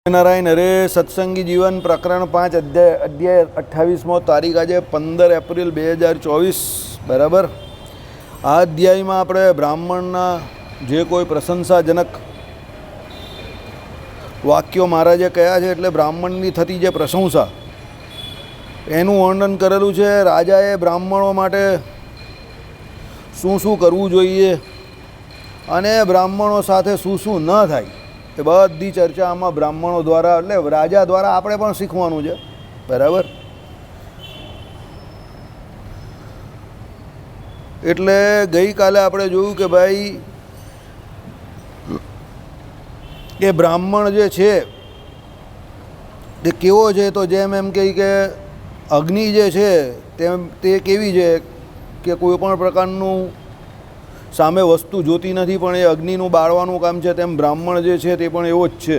નારાયણ હરે સત્સંગી જીવન પ્રકરણ 5 અધ્યાય 28મો તારીખ આજે 15 એપ્રિલ 2024 બરાબર. આ અધ્યાયમાં આપણે બ્રાહ્મણના જે કોઈ પ્રશંસાજનક વાક્યો મહારાજે કયા છે એટલે બ્રાહ્મણની થતી જે પ્રશંસા એનું વર્ણન કરેલું છે. રાજાએ બ્રાહ્મણો માટે શું શું કરવું જોઈએ અને બ્રાહ્મણો સાથે શું શું ન થાય એ બધી ચર્ચા આમાં બ્રાહ્મણો દ્વારા એટલે રાજા દ્વારા આપણે પણ શીખવાનું છે બરાબર. એટલે ગઈકાલે આપણે જોયું કે ભાઈ એ બ્રાહ્મણ જે છે એ કેવો છે, તો જેમ એમ કહે કે અગ્નિ જે છે તે કેવી છે કે કોઈ પણ પ્રકારનું સામે વસ્તુ જોતી નથી પણ એ અગ્નિનું બાળવાનું કામ છે, તેમ બ્રાહ્મણ જે છે તે પણ એવો જ છે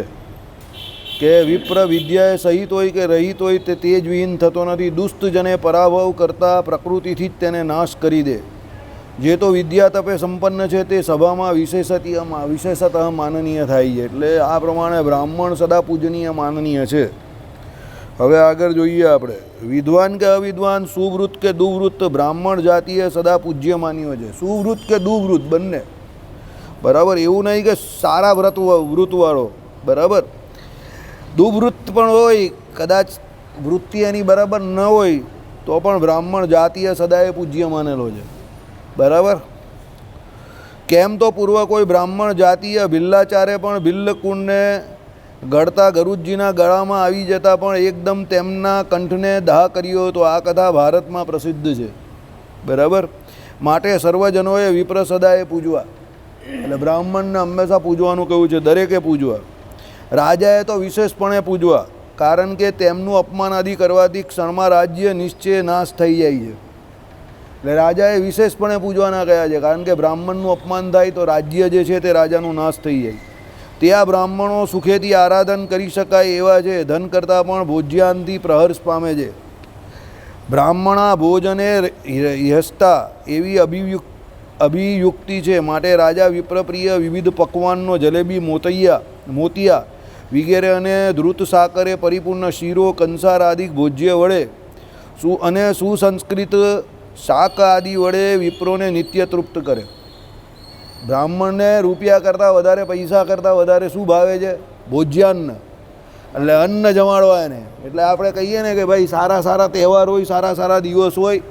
કે વિપ્ર વિદ્યાએ સહિત હોય કે રહિત હોય તે તેજ વિહીન થતો નથી. દુષ્ટજને પરાભવ કરતાં પ્રકૃતિથી જ તેને નાશ કરી દે. જે તો વિદ્યા તપે સંપન્ન છે તે સભામાં વિશેષતઃ માનનીય થાય છે. એટલે આ પ્રમાણે બ્રાહ્મણ સદા પૂજનીય માનનીય છે. હવે આગળ જોઈએ આપણે. વિદ્વાન કે અવિદ્વાન, સુવૃત્ત કે દુવૃત્ત, બ્રાહ્મણ જાતિએ સદા પૂજ્ય માન્યો છે. સુવૃત્ત કે દુવૃત્ત બંને બરાબર. એવું નહીં કે સારા વૃત્તવાળો બરાબર, દુવૃત્ત પણ હોય, કદાચ વૃત્તિ એની બરાબર ન હોય તો પણ બ્રાહ્મણ જાતિએ સદાએ પૂજ્ય માનેલો છે બરાબર. કેમ તો પૂર્વ કોઈ બ્રાહ્મણ જાતિય ભિલ્લાચારે પણ ભિલ્લકુંડને ગળતા ગરુડજીના ગળામાં આવી જતા પણ એકદમ તેમના કંઠને દાહ કર્યો હતો. આ કથા ભારતમાં પ્રસિદ્ધ છે બરાબર. માટે સર્વજનોએ વિપ્ર સદાએ પૂજવા, એટલે બ્રાહ્મણને હંમેશા પૂજવાનું કહ્યું છે, દરેકે પૂજવા. રાજાએ તો વિશેષપણે પૂજવા, કારણ કે તેમનું અપમાન આદિ કરવાથી ક્ષણમાં રાજ્ય નિશ્ચય નાશ થઈ જાય છે. એટલે રાજાએ વિશેષપણે પૂજવાના કહ્યા છે, કારણ કે બ્રાહ્મણનું અપમાન થાય તો રાજ્ય જે છે તે રાજાનું નાશ થઈ જાય. ત્યાં બ્રાહ્મણો સુખેથી આરાધન કરી શકાય એવા છે, ધન કરતાં પણ ભોજ્યાનથી પ્રહર્ષ પામે છે. બ્રાહ્મણા ભોજને યસ્તા એવી અભિયુક્તિ છે. માટે રાજા વિપ્રપ્રિય વિવિધ પકવાનનો જલેબી, મોતિયા વગેરે અને ધૃત સાકરે પરિપૂર્ણ શીરો, કંસાર આદિ ભોજ્ય વડે અને સુસંસ્કૃત શાક આદિ વડે વિપ્રોને નિત્ય તૃપ્ત કરે. બ્રાહ્મણને રૂપિયા કરતાં વધારે, પૈસા કરતાં વધારે શું ભાવે છે? ભોજ્યાન્ન, એટલે અન્ન જમાડવા એને. એટલે આપણે કહીએ ને કે ભાઈ સારા સારા તહેવાર હોય, સારા સારા દિવસ હોય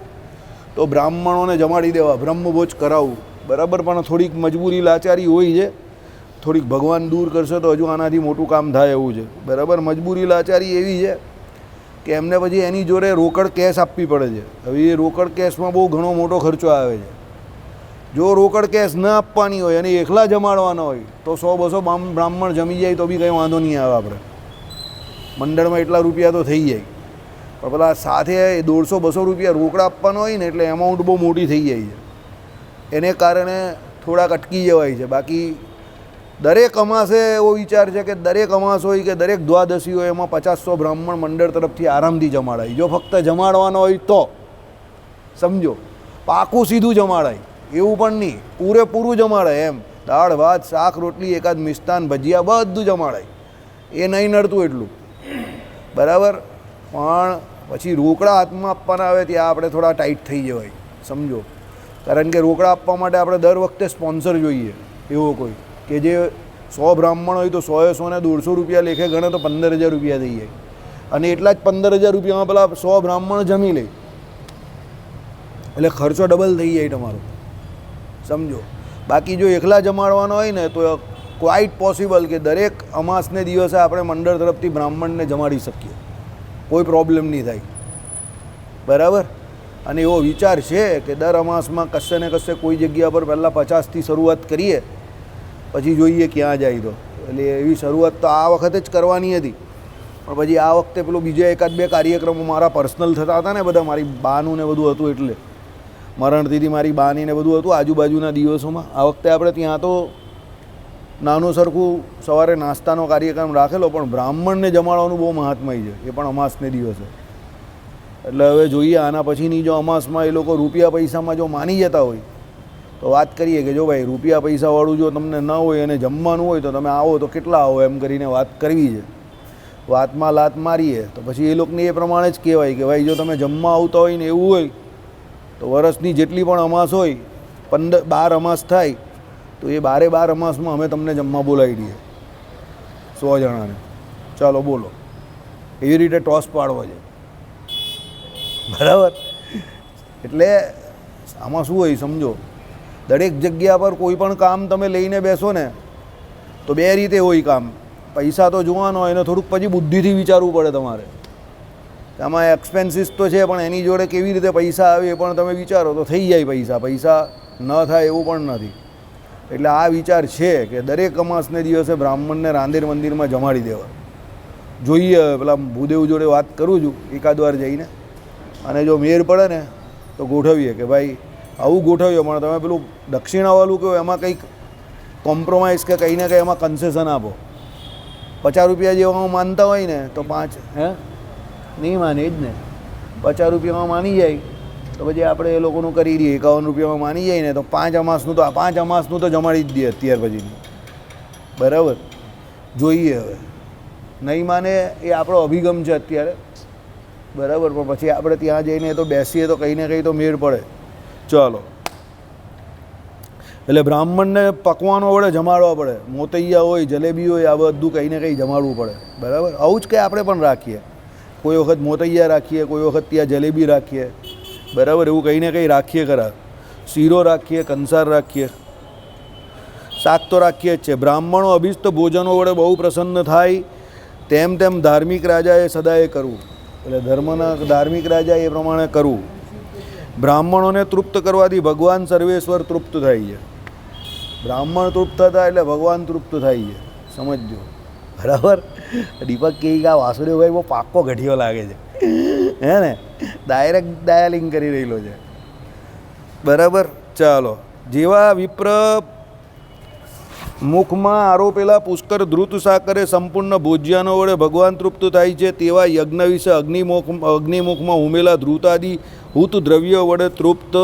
તો બ્રાહ્મણોને જમાડી દેવા, બ્રહ્મભોજ કરાવવું બરાબર. પણ થોડીક મજબૂરી લાચારી હોય છે, થોડીક ભગવાન દૂર કરશે તો હજુ આનાથી મોટું કામ થાય એવું છે બરાબર. મજબૂરી લાચારી એવી છે કે એમને પછી એની જોડે રોકડ કેશ આપવી પડે છે. હવે એ રોકડ કેશમાં બહુ ઘણો મોટો ખર્ચો આવે છે. જો રોકડ કેશ ન આપવાની હોય અને એકલા જમાડવાના હોય તો 100-200 બ્રાહ્મણ જમી જાય તો બી કંઈ વાંધો નહીં આવે. આપણે મંડળમાં એટલા રૂપિયા તો થઈ જાય, પણ પેલા સાથે 150-200 રૂપિયા રોકડા આપવાના હોય ને એટલે એમાઉન્ટ બહુ મોટી થઈ જાય છે. એને કારણે થોડાક અટકી જવાય છે. બાકી દરેક અમાસે એવો વિચાર છે કે દરેક અમાસ હોય કે દરેક દ્વાદશી હોય એમાં 50-100 બ્રાહ્મણ મંડળ તરફથી આરામથી જમાડાય. જો ફક્ત જમાડવાનો હોય તો સમજો, પાકું સીધું જમાડાય એવું પણ નહીં, પૂરેપૂરું જમાડાય એમ. દાળ ભાત શાક રોટલી એકાદ મિષ્ટાન ભજીયા બધું જમાડાય. એ નહીં નડતું એટલું બરાબર. પણ પછી રોકડા હાથમાં આપવાના આવે ત્યાં આપણે થોડા ટાઈટ થઈ જવાય સમજો. કારણ કે રોકડા આપવા માટે આપણે દર વખતે સ્પોન્સર જોઈએ એવો કોઈ કે જે 100 બ્રાહ્મણ હોય તો 100 ને 150 રૂપિયા લેખે ગણે તો 15,000 રૂપિયા થઈ જાય. અને એટલા જ 15,000 રૂપિયામાં પેલા 100 બ્રાહ્મણ જમી લે, એટલે ખર્ચો ડબલ થઈ જાય તમારો સમજો. બાકી જો એકલા જમાડવાનો હોય ને તો ક્વાઇટ પોસિબલ કે દરેક અમાસને દિવસે આપણે મંડળ તરફથી બ્રાહ્મણને જમાડી શકીએ, કોઈ પ્રોબ્લેમ નહીં થાય બરાબર. અને એવો વિચાર છે કે દર અમાસમાં કશે ને કશે કોઈ જગ્યા પર પહેલાં 50થી શરૂઆત કરીએ, પછી જોઈએ ક્યાં જાય તો. એટલે એવી શરૂઆત તો આ વખતે જ કરવાની હતી, પણ પછી આ વખતે પેલો બીજા 1-2 કાર્યક્રમો મારા પર્સનલ થતા હતા ને બધા, મારી બાનું ને બધું હતું, એટલે મરણતિથિ મારી બાની ને બધું હતું આજુબાજુના દિવસોમાં. આ વખતે આપણે ત્યાં તો નાનું સરખું સવારે નાસ્તાનો કાર્યક્રમ રાખેલો, પણ બ્રાહ્મણને જમાડવાનું બહુ મહાત્મય છે, એ પણ અમાસને દિવસે. એટલે હવે જોઈએ આના પછીની જો અમાસમાં એ લોકો રૂપિયા પૈસામાં જો માની જતા હોય તો વાત કરીએ કે જો ભાઈ રૂપિયા પૈસાવાળું જો તમને ન હોય અને જમવાનું હોય તો તમે આવો તો કેટલા આવો એમ કરીને વાત કરવી છે. વાતમાં લાત મારીએ તો પછી એ લોકોને એ પ્રમાણે જ કહેવાય કે ભાઈ જો તમે જમવા આવતા હોય ને એવું હોય તો વરસની જેટલી પણ અમાસ હોય 12 અમાસ થાય તો એ 12 અમાસમાં અમે તમને જમવા બોલાવી દઈએ 100 જણાને. ચાલો બોલો, એવી રીતે ટોસ પાડવો છે, બરાબર. એટલે આમાં શું હોય સમજો, દરેક જગ્યા પર કોઈ પણ કામ તમે લઈને બેસો ને તો બે રીતે હોય કામ. પૈસા તો જોવાનો હોય એને થોડુંક પછી બુદ્ધિથી વિચારવું પડે તમારે. આમાં એક્સપેન્સીસ તો છે પણ એની જોડે કેવી રીતે પૈસા આવે એ પણ તમે વિચારો તો થઈ જાય. પૈસા ન થાય એવું પણ નથી. એટલે આ વિચાર છે કે દરેક અમાસને દિવસે બ્રાહ્મણને રાંદેર મંદિરમાં જમાડી દેવા જોઈએ. પેલા ભૂદેવ જોડે વાત કરું છું એકાદ વાર જઈને, અને જો મેર પડે ને તો ગોઠવીએ કે ભાઈ આવું ગોઠવીએ, પણ તમે પેલું દક્ષિણાવાળું કહો એમાં કંઈક કોમ્પ્રોમાઇઝ કે કંઈ ને કંઈ એમાં કન્સેશન આપો. 50 રૂપિયા જેવામાં માનતા હોય ને તો 5 નહીં માને જ ને. 50 રૂપિયામાં માની જાય તો પછી આપણે એ લોકોનું કરી દઈએ. 51 રૂપિયામાં માની જાય ને તો 5 અમાસનું તો જમાડી જ દઈએ અત્યાર પછી, બરાબર. જોઈએ હવે નહીં માને એ આપણો અભિગમ છે અત્યારે, બરાબર. પણ પછી આપણે ત્યાં જઈને તો બેસીએ તો કંઈ ને કંઈ તો મેળ પડે. ચાલો, એટલે બ્રાહ્મણને પકવાનો વડે જમાડવા પડે. મોતૈયા હોય, જલેબી હોય, આ બધું કંઈ ને કંઈ જમાડવું પડે, બરાબર. આવું જ કંઈ આપણે પણ રાખીએ. કોઈ વખત મોતૈયા રાખીએ, કોઈ વખત ત્યાં જલેબી રાખીએ, બરાબર. એવું કંઈ ને કંઈ રાખીએ ખરા. શીરો રાખીએ, કંસાર રાખીએ, શાક તો રાખીએ જ છે. બ્રાહ્મણો અભિષ્ટ ભોજનો વડે બહુ પ્રસન્ન થાય તેમ ધાર્મિક રાજાએ સદાએ કરવું. એટલે ધર્મના ધાર્મિક રાજા એ પ્રમાણે કરવું. બ્રાહ્મણોને તૃપ્ત કરવાથી ભગવાન સર્વેશ્વર તૃપ્ત થાય છે. બ્રાહ્મણ તૃપ્ત થતા એટલે ભગવાન તૃપ્ત થાય છે, સમજજો, બરાબર. દીપક કહે કે આ વાસુદેવભાઈ બહુ પાક્કો ગઠિયો લાગે છે, હે ને, ડાયરેક્ટ ડાયાલિંગ કરી રહેલો છે, બરાબર. ચાલો, જેવા વિપ્ર મુખમાં આરોપેલા પુષ્કર ધૃત સાકરે સંપૂર્ણ ભોજ્યાનો વડે ભગવાન તૃપ્ત થાય છે, તેવા યજ્ઞ વિશે અગ્નિમુખમાં ઉમેલા ધૃતાદિ હૂત દ્રવ્ય વડે તૃપ્ત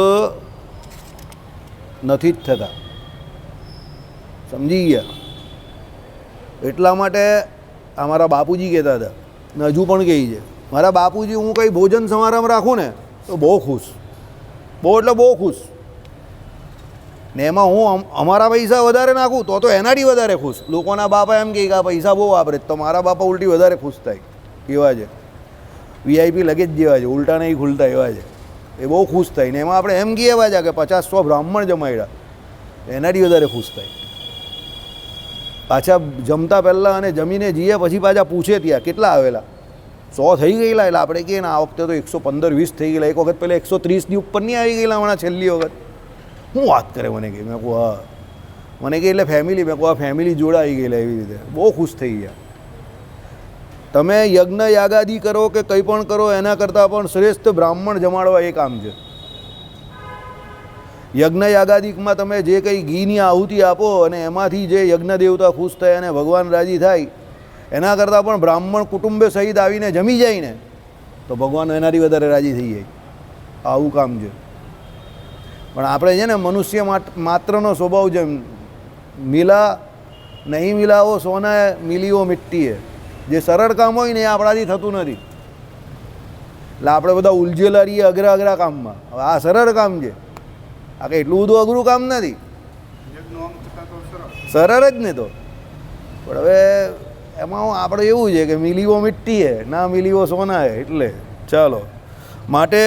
નથી જ થતા. સમજી ગયા? એટલા માટે અમારા બાપુજી કહેતા હતા ને હજુ પણ કહે છે. મારા બાપુજી હું કંઈ ભોજન સમારંભ રાખું ને તો બહુ ખુશ, બહુ એટલે બહુ ખુશ. ને એમાં હું અમારા પૈસા વધારે નાખું તો એનાથી વધારે ખુશ. લોકોના બાપા એમ કહે કે આ પૈસા બહુ વાપરે, તો મારા બાપા ઉલટી વધારે ખુશ થાય. એવા છે, VIP લગેજ જેવા છે, ઉલટા નહીં ખુલતા એવા છે. એ બહુ ખુશ થાય. ને એમાં આપણે એમ કહીએ પાછા કે 50-100 બ્રાહ્મણ જમાડ્યા, એનાથી વધારે ખુશ થાય. પાછા જમતા પહેલાં અને જમીને જઈએ પછી પાછા પૂછે ત્યાં કેટલા આવેલા, 100 થઈ ગયેલા. એટલે આપણે કહીએ ને આ વખતે તો 115-120 થઈ ગયેલા. એક વખત પહેલાં 130ની ઉપર નહીં આવી ગયેલા હમણાં છેલ્લી વખત. શું વાત કરે? મને કહે, મેં કહું હા. મને કહે એટલે ફેમિલી, મેં કહું આ ફેમિલી જોડે આવી ગયેલા. એવી રીતે બહુ ખુશ થઈ ગયા. તમે યજ્ઞ યાગાદિ કરો કે કંઈ પણ કરો એના કરતાં પણ શ્રેષ્ઠ બ્રાહ્મણ જમાડવા એ કામ છે. યજ્ઞ યાગાદિકમાં તમે જે કંઈ ઘીની આહુતિ આપો અને એમાંથી જે યજ્ઞ દેવતા ખુશ થાય અને ભગવાન રાજી થાય, એના કરતાં પણ બ્રાહ્મણ કુટુંબે સહિત આવીને જમી જાય ને તો ભગવાન એનાથી વધારે રાજી થઈ જાય. આવું કામ છે. પણ આપણે છે ને મનુષ્ય માત્રનો સ્વભાવ છે, મિલા નહીં મિલાવો સોના મિલીઓ મિટ્ટીએ. જે સરળ કામ હોય ને એ આપણાથી થતું નથી. એટલે આપણે બધા ઉલઝેલા રહીએ અઘરા કામમાં. હવે આ સરળ કામ છે, આ કંઈ એટલું બધું અઘરું કામ નથી, સરળ જ ને. તો પણ હવે એમાં આપણે એવું છે કે મિલીઓ મિટ્ટીએ ના મિલીઓ સોના હે. એટલે ચાલો, માટે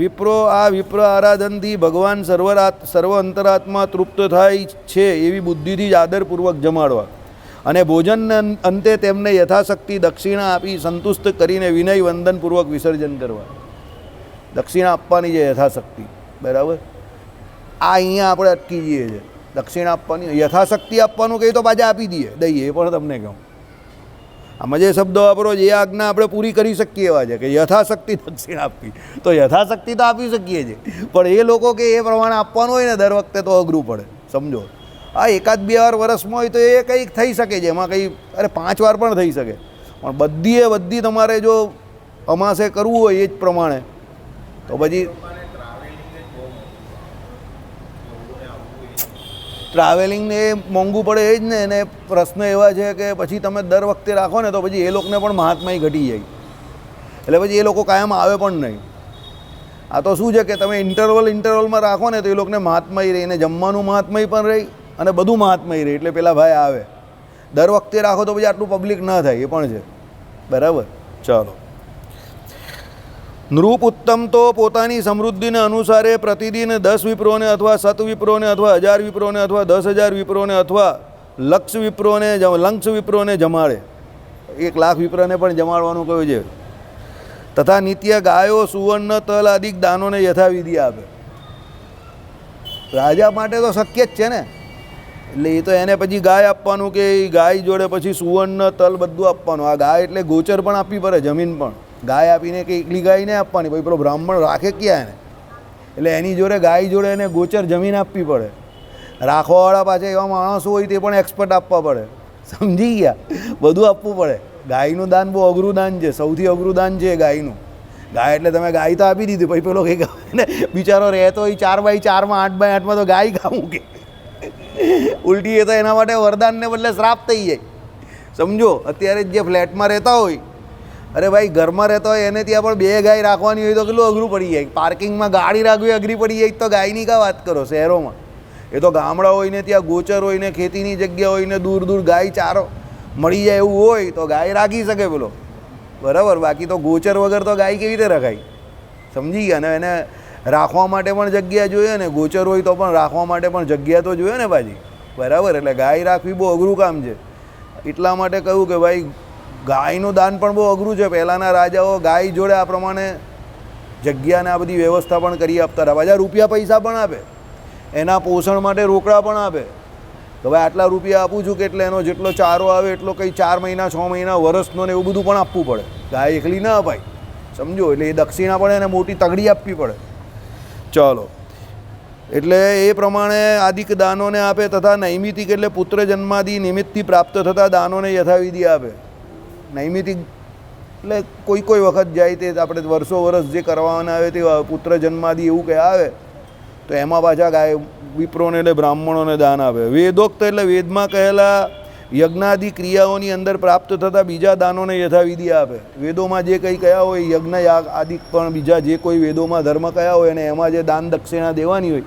વિપ્રો આ વિપ્ર આરાધનથી ભગવાન સર્વ અંતરાત્મા તૃપ્ત થાય છે એવી બુદ્ધિથી જ આદરપૂર્વક જમાડવા અને ભોજન અંતે તેમને યથાશક્તિ દક્ષિણા આપી સંતુષ્ટ કરીને વિનય વંદનપૂર્વક વિસર્જન કરવા. દક્ષિણા આપવાની છે યથાશક્તિ, બરાબર. આ અહીંયા આપણે અટકી જઈએ છીએ. દક્ષિણા આપવાની, યથાશક્તિ આપવાનું કહી તો પાછા આપી દઈએ એ પણ તમને કહું. આમાં જે શબ્દો વાપરો જે આજ્ઞા આપણે પૂરી કરી શકીએ એવા છે કે યથાશક્તિ દક્ષિણા આપવી. તો યથાશક્તિ તો આપી શકીએ છીએ, પણ એ લોકો કે એ પ્રમાણે આપવાનું હોય ને દર વખતે તો અઘરું પડે. સમજો, આ 1-2 વાર વર્ષમાં હોય તો એ કંઈક થઈ શકે છે. એમાં કંઈ 5 વાર પણ થઈ શકે. પણ બધી તમારે જો અમાસે કરવું હોય એ જ પ્રમાણે તો પછી ટ્રાવેલિંગને એ મોંઘું પડે એ જ ને, એને પ્રશ્ન એવા છે કે પછી તમે દર વખતે રાખો ને તો પછી એ લોકોને પણ મહાત્માઈ ઘટી જાય, એટલે પછી એ લોકો કાયમ આવે પણ નહીં. આ તો શું છે કે તમે ઇન્ટરવલમાં રાખો ને તો એ લોકોને મહાત્માઈ રહી, ને જમવાનું મહાત્માઈ પણ રહી અને બધું મહાત્માઈ રહી, એટલે પેલા ભાઈ આવે. દર વખતે રાખો તો પછી આટલું પબ્લિક ન થાય, એ પણ છે. બરાબર. ચાલો. નૃપ ઉત્તમ તો પોતાની સમૃદ્ધિને અનુસારે પ્રતિદિન 10 વિપ્રોને અથવા 7 વિપ્રોને અથવા 1000 વિપ્રોને અથવા 10,000 વિપ્રોને અથવા લક્ષ વિપ્રોને જમાડે. 1 લાખ વિપ્રને પણ જમાડવાનું કહ્યું છે. તથા નિત્ય ગાયો સુવર્ણ તલ આદિક દાનોને યથાવિધિ આપે. રાજા માટે તો શક્ય જ છે ને, એટલે એ તો એને પછી ગાય આપવાનું કે ગાય જોડે પછી સુવર્ણ તલ બધું આપવાનું. આ ગાય એટલે ગોચર પણ આપવી પડે, જમીન પણ. ગાય આપીને કે એકલી ગાય નહીં આપવાની, ભાઈ પેલો બ્રાહ્મણ રાખે ક્યાં એને, એટલે એની જોડે ગાય જોડે એને ગોચર જમીન આપવી પડે. રાખવાવાળા પાછા એવા માણસો હોય તે પણ એક્સપર્ટ આપવા પડે, સમજી ગયા? બધું આપવું પડે. ગાયનું દાન બહુ અઘરું દાન છે, સૌથી અઘરું દાન છે ગાયનું. ગાય એટલે તમે ગાય તો આપી દીધી, પછી પેલો કંઈક ને બિચારો રહેતો હોય 4x4માં 8x8માં તો ગાય ખાવું કે ઉલટી, એ તો એના માટે વરદાનને બદલે શ્રાપ થઈ જાય. સમજો, અત્યારે જે ફ્લેટમાં રહેતા હોય, અરે ભાઈ ઘરમાં રહેતા હોય એને ત્યાં પણ 2 ગાય રાખવાની હોય તો કેટલું અઘરું પડી જાય. પાર્કિંગમાં ગાડી રાખવી અઘરી પડી જાય તો ગાયની કાં વાત કરો શહેરોમાં? એ તો ગામડા હોય ને ત્યાં ગોચર હોય ને ખેતીની જગ્યા હોય ને દૂર દૂર ગાય ચારો મળી જાય એવું હોય તો ગાય રાખી શકે પેલો. બરાબર. બાકી તો ગોચર વગર તો ગાય કેવી રીતે રખાય? સમજી ગયા ને? એને રાખવા માટે પણ જગ્યા જોઈએ ને, ગોચર હોય તો પણ રાખવા માટે પણ જગ્યા તો જોઈએ ને પાછી. બરાબર. એટલે ગાય રાખવી બહુ અઘરું કામ છે. એટલા માટે કહ્યું કે ભાઈ ગાયનું દાન પણ બહુ અઘરું છે. પહેલાંના રાજાઓ ગાય જોડે આ પ્રમાણે જગ્યાને આ બધી વ્યવસ્થા પણ કરી આપતા હતા. પાછા રૂપિયા પૈસા પણ આપે, એના પોષણ માટે રોકડા પણ આપે. તો ભાઈ આટલા રૂપિયા આપું છું કે એટલે એનો જેટલો ચારો આવે એટલો કંઈ 4 મહિના 6 મહિના વર્ષનો ને એવું બધું પણ આપવું પડે. ગાય એકલી ના અપાય, સમજો? એટલે એ દક્ષિણા પણ એને મોટી તગડી આપવી પડે. ચાલો. એટલે એ પ્રમાણે આદિક દાનોને આપે તથા નૈમિતિક એટલે પુત્ર જન્માદિ નિમિત્તથી પ્રાપ્ત થતા દાનોને યથાવિધિ આપે. નૈમિતિક એટલે કોઈ વખત જાય તે આપણે વર્ષો જે કરવાના આવે તે પુત્ર જન્માદિ એવું કંઈ આવે તો એમાં પાછા ગાય વિપ્રોને એટલે બ્રાહ્મણોને દાન આપે. વેદોક્ત એટલે વેદમાં કહેલા યજ્ઞાદિ ક્રિયાઓની અંદર પ્રાપ્ત થતા બીજા દાનોને યથાવિધિ આપે. વેદોમાં જે કંઈ કયા હોય યજ્ઞ યાગ આદિ પણ બીજા જે કોઈ વેદોમાં ધર્મ કયા હોય અને એમાં જે દાન દક્ષિણા દેવાની હોય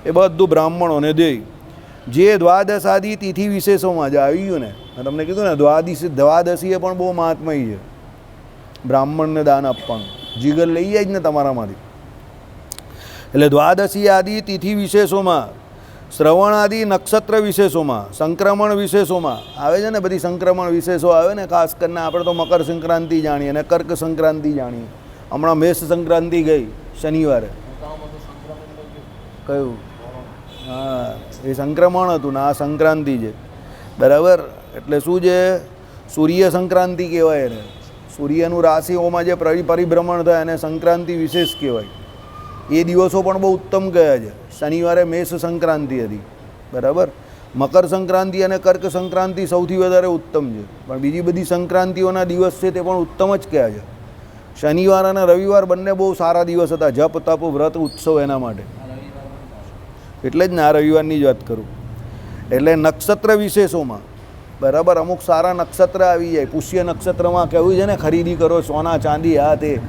એ બધું બ્રાહ્મણોને દે. જે દ્વાદશાદી તિથિ વિશેષોમાં જે આવી ગયું ને, તમને કીધું ને દ્વાદશીએ પણ બહુ મહાત્મય છે બ્રાહ્મણને દાન આપવાનું. જીગર લઈ જાય જ ને તમારામાંથી. એટલે દ્વાદશી આદિ તિથિ વિશેષોમાં, શ્રવણ આદિ નક્ષત્ર વિશેષોમાં, સંક્રમણ વિશેષોમાં આવે છે ને, બધી સંક્રમણ વિશેષો આવે ને. ખાસ કરીને આપણે તો મકર સંક્રાંતિ જાણીએ અને કર્ક સંક્રાંતિ જાણીએ. હમણાં મેષ સંક્રાંતિ ગઈ શનિવારે. કયું? હા, એ સંક્રમણ હતું ને આ સંક્રાંતિ છે. બરાબર. એટલે શું છે? સૂર્ય સંક્રાંતિ કહેવાય એને. સૂર્યનું રાશિઓમાં જે પરિભ્રમણ થાય એને સંક્રાંતિ વિશેષ કહેવાય. એ દિવસો પણ બહુ ઉત્તમ ગયા છે. શનિવારે મેષ સંક્રાંતિ હતી. બરાબર. મકર સંક્રાંતિ અને કર્ક સંક્રાંતિ સૌથી વધારે ઉત્તમ છે, પણ બીજી બધી સંક્રાંતિઓના દિવસ છે તે પણ ઉત્તમ જ કહેવાય છે. શનિવાર અને રવિવાર બંને બહુ સારા દિવસ હતા, જપ તપ વ્રત ઉત્સવ એના માટે. એટલે જ ને આ રવિવારની જ વાત કરું. એટલે નક્ષત્ર વિશેષોમાં બરાબર અમુક સારા નક્ષત્ર આવી જાય. પુષ્ય નક્ષત્રમાં કહેવું છે ને ખરીદી કરો સોના ચાંદી આ તે.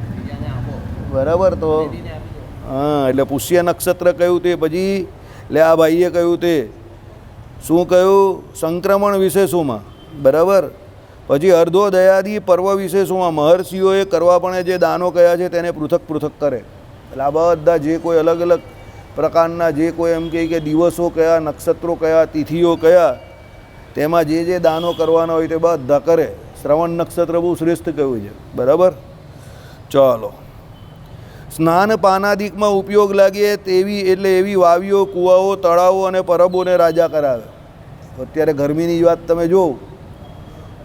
બરાબર. તો હા, એટલે પુષ્ય નક્ષત્ર કહ્યું તે. પછી એટલે આ ભાઈએ કહ્યું તે શું કહ્યું? સંક્રમણ વિશેષોમાં. બરાબર. પછી અર્ધોદયાદિ પર્વ વિશેષોમાં મહર્ષિઓએ કરવા પણ જે દાનો કયા છે તેને પૃથક પૃથક કરે. એટલે આ બધા જે કોઈ અલગ અલગ પ્રકારના જે કોઈ એમ કે દિવસો કયા, નક્ષત્રો કયા, તિથિઓ કયા, તેમાં જે દાનો કરવાના હોય તે બધા કરે. શ્રવણ નક્ષત્ર બહુ શ્રેષ્ઠ કહ્યું છે. બરાબર. ચાલો. સ્નાન પાનાદિકમાં ઉપયોગ લાગે તેવી એટલે એવી વાવીઓ, કૂવાઓ, તળાવો અને પરબોને રાજા કરાવે. અત્યારે ગરમીની જ વાત તમે જોવો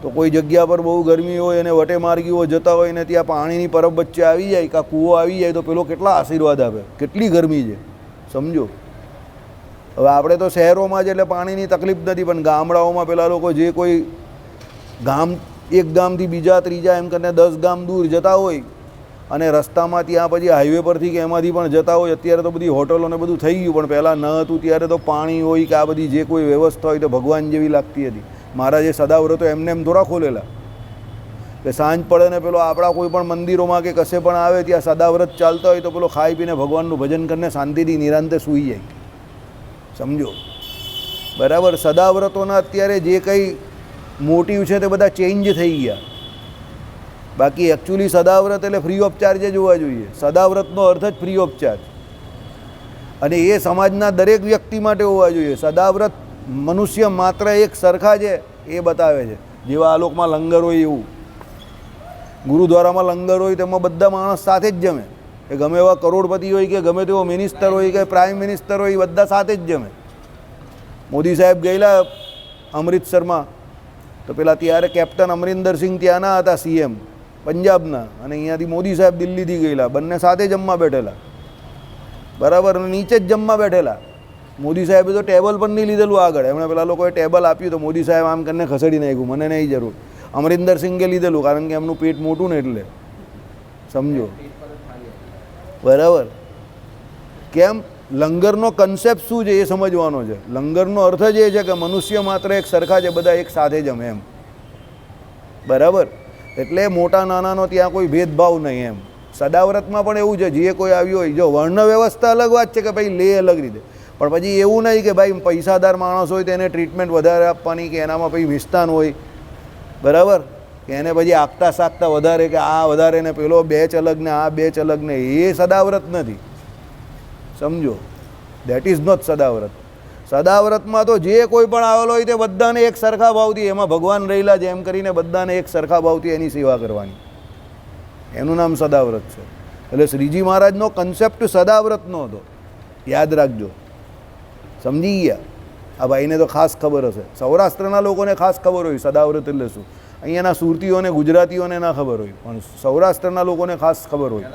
તો કોઈ જગ્યા પર બહુ ગરમી હોય અને વટે માર્ગીઓ જતા હોય ને ત્યાં પાણીની પરબ વચ્ચે આવી જાય કાં કૂવો આવી જાય તો પેલો કેટલા આશીર્વાદ આપે. કેટલી ગરમી છે સમજો. હવે આપણે તો શહેરોમાં જ એટલે પાણીની તકલીફ નથી, પણ ગામડાઓમાં પેલા લોકો જે કોઈ ગામ એક ગામથી બીજા ત્રીજા એમ કરીને 10 ગામ દૂર જતા હોય અને રસ્તામાં ત્યાં પછી હાઈવે પરથી કે એમાંથી પણ જતા હોય. અત્યારે તો બધી હોટલો ને બધું થઈ ગયું, પણ પહેલાં ન હતું ત્યારે તો પાણી હોય કે આ બધી જે કોઈ વ્યવસ્થા હોય તો ભગવાન જેવી લાગતી હતી. મારા જે સદાવ્રતો એમને એમ થોડા ખોલેલા કે સાંજ પડે ને પેલો આપણા કોઈ પણ મંદિરોમાં કે કશે પણ આવે ત્યાં સદાવ્રત ચાલતા હોય તો પેલો ખાઈ પીને ભગવાનનું ભજન કરીને શાંતિથી નિરાંતે સૂઈ જાય. સમજો બરાબર. સદાવ્રતોના અત્યારે જે કંઈ મોટિવ છે તે બધા ચેન્જ થઈ ગયા. બાકી એકચ્યુઅલી સદાવ્રત એટલે ફ્રી ઓફ ચાર્જ જોવા જોઈએ. સદાવ્રતનો અર્થ જ ફ્રી ઓફ ચાર્જ, અને એ સમાજના દરેક વ્યક્તિ માટે હોવા જોઈએ. સદાવ્રત મનુષ્ય માત્ર એક સરખા છે એ બતાવે છે. જેવા આલોકમાં લંગર હોય એવું, ગુરુદ્વારામાં લંગર હોય તેમાં બધા માણસ સાથે જ જમે. એ ગમે એવા કરોડપતિ હોય કે ગમે તેવો મિનિસ્ટર હોય કે પ્રાઇમ મિનિસ્ટર હોય, એ બધા સાથે જ જમે. મોદી સાહેબ ગયેલા અમૃતસરમાં તો પેલા ત્યારે કેપ્ટન અમરિંદરસિંહ ત્યાંના હતા સીએમ પંજાબના, અને અહીંયાથી મોદી સાહેબ દિલ્હીથી ગયેલા. બંને સાથે જમવા બેઠેલા, બરાબર. અને નીચે જ જમવા બેઠેલા. મોદી સાહેબે તો ટેબલ પણ નહીં લીધેલું આગળ. એમણે પેલા લોકોએ ટેબલ આપ્યું તો મોદી સાહેબ આમ કરીને ખસેડી નાખ્યું, મને નહીં જરૂર. અમરિંદરસિંહે લીધેલું કારણ કે એમનું પેટ મોટું ને એટલે. સમજો બરાબર. કેમ? લંગરનો કન્સેપ્ટ શું છે એ સમજવાનો છે. લંગરનો અર્થ જ એ છે કે મનુષ્ય માત્ર એક સરખા છે, બધા એક સાથે જમે એમ. બરાબર. એટલે મોટા નાનાનો ત્યાં કોઈ ભેદભાવ નહીં એમ. સદાવ્રતમાં પણ એવું છે, જે કોઈ આવ્યું હોય, જો વર્ણ વ્યવસ્થા અલગ વાત છે કે ભાઈ લે અલગ રીતે, પણ પછી એવું નહીં કે ભાઈ પૈસાદાર માણસ હોય તો એને ટ્રીટમેન્ટ વધારે આપવાની, કે એનામાં પછી મિષ્ટાન હોય, બરાબર, કે એને પછી આગતા સાગતા વધારે, કે આ વધારે ને પેલો બેચ અલગ ને આ બેચ અલગ ને. એ સદાવ્રત નથી. સમજો, દેટ ઇઝ નોટ સદાવ્રત. સદાવ્રતમાં તો જે કોઈ પણ આવેલો હોય તે બધાને એક સરખા ભાવથી, એમાં ભગવાન રહેલા છે એમ કરીને બધાને એક સરખા ભાવથી એની સેવા કરવાની. એનું નામ સદાવ્રત છે. એટલે શ્રીજી મહારાજનો કન્સેપ્ટ સદાવ્રતનો હતો, યાદ રાખજો. સમજી ગયા? આ ભાઈને તો ખાસ ખબર હશે. સૌરાષ્ટ્રના લોકોને ખાસ ખબર હોય સદાવ્રત એટલે શું. અહીંયાના સુરતીઓને ગુજરાતીઓને ના ખબર હોય, પણ સૌરાષ્ટ્રના લોકોને ખાસ ખબર હોય,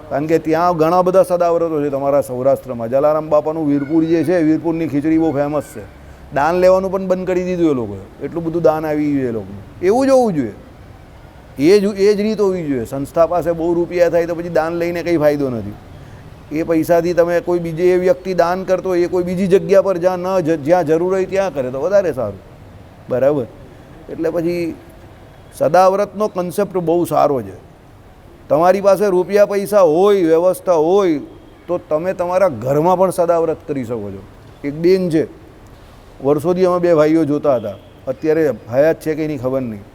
કારણ કે ત્યાં ઘણા બધા સદાવ્રતો છે તમારા સૌરાષ્ટ્રમાં. જલારામ બાપાનું વીરપુર જે છે, વીરપુરની ખીચડી બહુ ફેમસ છે. દાન લેવાનું પણ બંધ કરી દીધું એ લોકોએ. એટલું બધું દાન આવી ગયું એ લોકોને. એવું જ હોવું જોઈએ, એ જ રીત હોવી જોઈએ. સંસ્થા પાસે બહુ રૂપિયા થાય તો પછી દાન લઈને કંઈ ફાયદો નથી. એ પૈસાથી તમે કોઈ બીજે એ વ્યક્તિ દાન કરતો એ કોઈ બીજી જગ્યા પર જ્યાં જરૂર હોય ત્યાં કરે તો વધારે સારું. બરાબર. એટલે પછી સદાવ્રતનો કન્સેપ્ટ બહુ સારો છે. તમારી પાસે રૂપિયા પૈસા હોય, વ્યવસ્થા હોય તો તમે તમારા ઘરમાં પણ સદાવ્રત કરી શકો છો. એક બેન છે, વર્ષોથી અમે બે ભાઈઓ જોતા હતા, અત્યારે હયાત છે કે એની ખબર નહીં.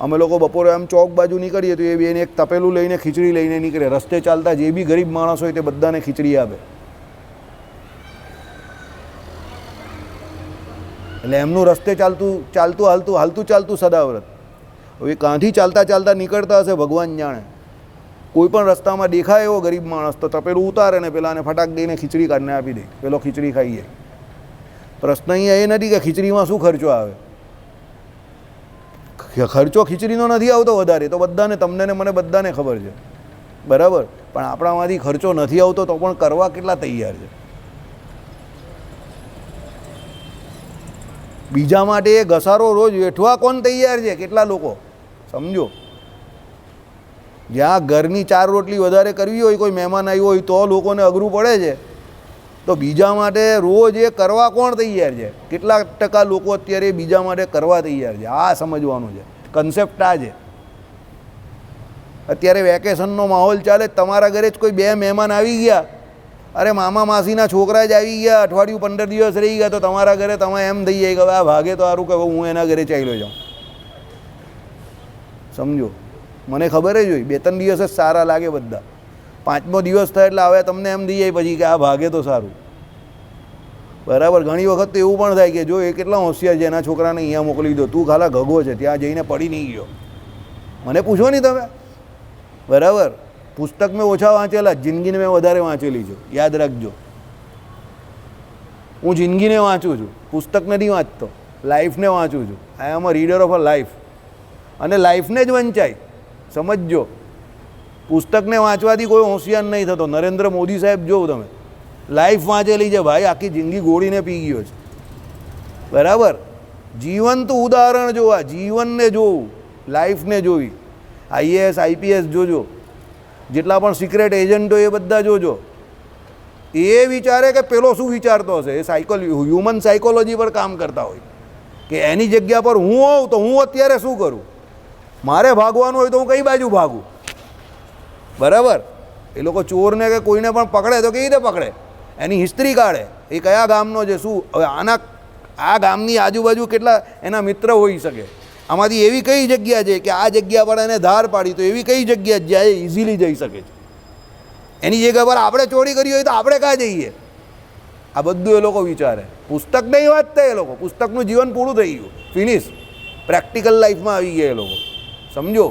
અમે લોકો બપોરે આમ ચોક બાજુ નીકળીએ તો એ બેન એક તપેલું લઈને ખીચડી લઈને નીકળે. રસ્તે ચાલતા જે બી ગરીબ માણસ હોય તે બધાને ખીચડી આપે. એટલે એમનું રસ્તે ચાલતું સદાવ્રત. હવે કાંથી ચાલતા ચાલતા નીકળતા હશે ભગવાન જાણે. કોઈ પણ રસ્તામાં દેખાય એવો ગરીબ માણસ તો તપેલું ઉતારે ને પેલાને ફટાક દઈને ખીચડી કાઢીને આપી દે. પેલો ખીચડી ખાઈ જાય. પ્રશ્ન અહીંયા એ નથી કે ખીચડીમાં શું ખર્ચો આવે. ખર્ચો ખીચડીનો નથી આવતો વધારે, તો બધાને, તમને ને મને બધાને ખબર છે, બરાબર. પણ આપણામાંથી ખર્ચો નથી આવતો તો પણ કરવા કેટલા તૈયાર છે. બીજા માટે એ ઘસારો રોજ વેઠવા કોણ તૈયાર છે? કેટલા લોકો? સમજો, જ્યાં ઘરની 4 રોટલી વધારે કરવી હોય, કોઈ મહેમાન આવ્યું હોય તો લોકોને અઘરું પડે છે, તો બીજા માટે રોજ એ કરવા કોણ તૈયાર છે? કેટલા ટકા લોકો અત્યારે બીજા માટે કરવા તૈયાર છે? આ સમજવાનું છે. કન્સેપ્ટ આ છે. અત્યારે વેકેશનનો માહોલ ચાલે, તમારા ઘરે જ કોઈ 2 મહેમાન આવી ગયા, અરે મામા માસીના છોકરા જ આવી ગયા, અઠવાડિયું 15 દિવસ રહી ગયા, તો તમારા ઘરે તમે એમ થઈ જાય કે આ ભાગે તો સારું કે હું એના ઘરે ચાલ્યો જાઉં. સમજો, મને ખબર જ હોય 2-3 દિવસ જ સારા લાગે બધા. 5મો દિવસ થાય એટલે હવે તમને એમ થઈ જાય પછી કે આ ભાગે તો સારું. બરાબર. ઘણી વખત તો એવું પણ થાય કે જો એ કેટલા હોશિયાર છે, એના છોકરાને અહીંયા મોકલી દો, તું ખાલા ઘગો છે, ત્યાં જઈને પડી નહીં ગયો. મને પૂછો નહીં તમે. બરાબર. પુસ્તક મેં ઓછા વાંચેલા, જિંદગીને મેં વધારે વાંચેલી છે, યાદ રાખજો. હું જિંદગીને વાંચું છું, પુસ્તક નથી વાંચતો. લાઈફને વાંચું છું. આઈ એમ અ રીડર ઓફ અ લાઈફ. અને લાઈફને જ વંચાય, સમજજો. પુસ્તકને વાંચવાથી કોઈ હોશિયાર નહીં થતો. નરેન્દ્ર મોદી સાહેબ જોવો તમે, લાઈફ વાંચેલી છે ભાઈ, આખી જિંદગી ગોળીને પી ગયો છે. બરાબર. જીવંત ઉદાહરણ જોવા, જીવનને જોવું, લાઈફને જોવી. IAS IPS જોજો. જેટલા પણ સિક્રેટ એજન્ટો એ બધા જોજો, એ વિચારે કે પેલો શું વિચારતો હશે. એ હ્યુમન સાયકોલોજી પર કામ કરતા હોય કે એની જગ્યા પર હું હોઉં તો હું અત્યારે શું કરું, મારે ભાગવાનું હોય તો હું કઈ બાજુ ભાગું. બરાબર. એ લોકો ચોરને કે કોઈને પણ પકડે તો કેવી રીતે પકડે, એની હિસ્ટ્રી કાઢે, એ કયા ગામનો છે શું. હવે આ ગામની આજુબાજુ કેટલા એના મિત્ર હોઈ શકે, આમાંથી એવી કઈ જગ્યા છે કે આ જગ્યા પર એને ધાર પાડી તો એવી કઈ જગ્યા જ્યાં એ ઇઝીલી જઈ શકે છે. એની જગ્યા પર આપણે ચોરી કરી હોય તો આપણે ક્યાં જઈએ, આ બધું એ લોકો વિચારે. પુસ્તક નહીં વાંચતા એ લોકો, પુસ્તકનું જીવન પૂરું થઈ ગયું, ફિનિશ. પ્રેક્ટિકલ લાઈફમાં આવી ગયા એ લોકો. સમજો,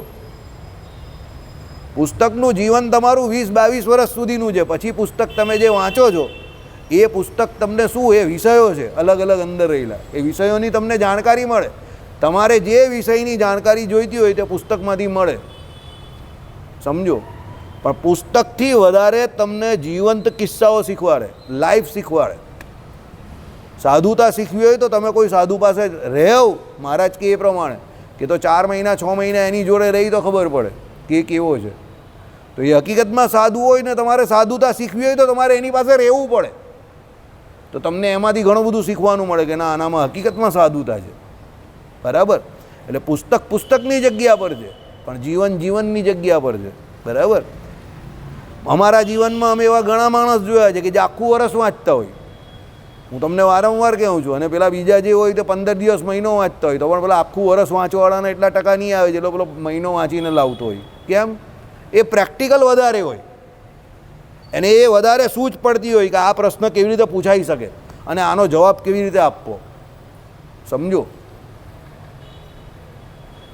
પુસ્તકનું જીવન તમારું 20-22 વર્ષ સુધીનું છે. પછી પુસ્તક તમે જે વાંચો છો એ પુસ્તક તમને શું, એ વિષયો છે અલગ અલગ અંદર રહેલા, એ વિષયોની તમને જાણકારી મળે. તમારે જે વિષયની જાણકારી જોઈતી હોય તે પુસ્તકમાંથી મળે. સમજો, પણ પુસ્તકથી વધારે તમને જીવંત કિસ્સાઓ શીખવાડે, લાઈફ શીખવાડે. સાધુતા શીખવી હોય તો તમે કોઈ સાધુ પાસે રહેવ, મહારાજ કે એ પ્રમાણે કે તો 4 મહિના 6 મહિના એની જોડે રહી તો ખબર પડે કે કેવો છે. તો એ હકીકતમાં સાધુ હોય ને તમારે સાધુતા શીખવી હોય તો તમારે એની પાસે રહેવું પડે, તો તમને એમાંથી ઘણું બધું શીખવાનું મળે કે ના આનામાં હકીકતમાં સાધુતા છે. બરાબર. એટલે પુસ્તક પુસ્તકની જગ્યા પર છે, પણ જીવન જીવનની જગ્યા પર છે. બરાબર. અમારા જીવનમાં અમે એવા ઘણા માણસ જોયા છે કે જે આખું વર્ષ વાંચતા હોય. હું તમને વારંવાર કહું છું, અને પેલા બીજા જે હોય તો 15 દિવસ મહિનો વાંચતા હોય, તો પણ પેલા આખું વર્ષ વાંચવાવાળાને એટલા ટકા નહીં આવે જેટલો પેલો મહિનો વાંચીને લાવતો હોય. કેમ? એ પ્રેક્ટિકલ વધારે હોય, અને એ વધારે સૂઝ પડતી હોય કે આ પ્રશ્ન કેવી રીતે પૂછાઈ શકે અને આનો જવાબ કેવી રીતે આપવો. સમજો,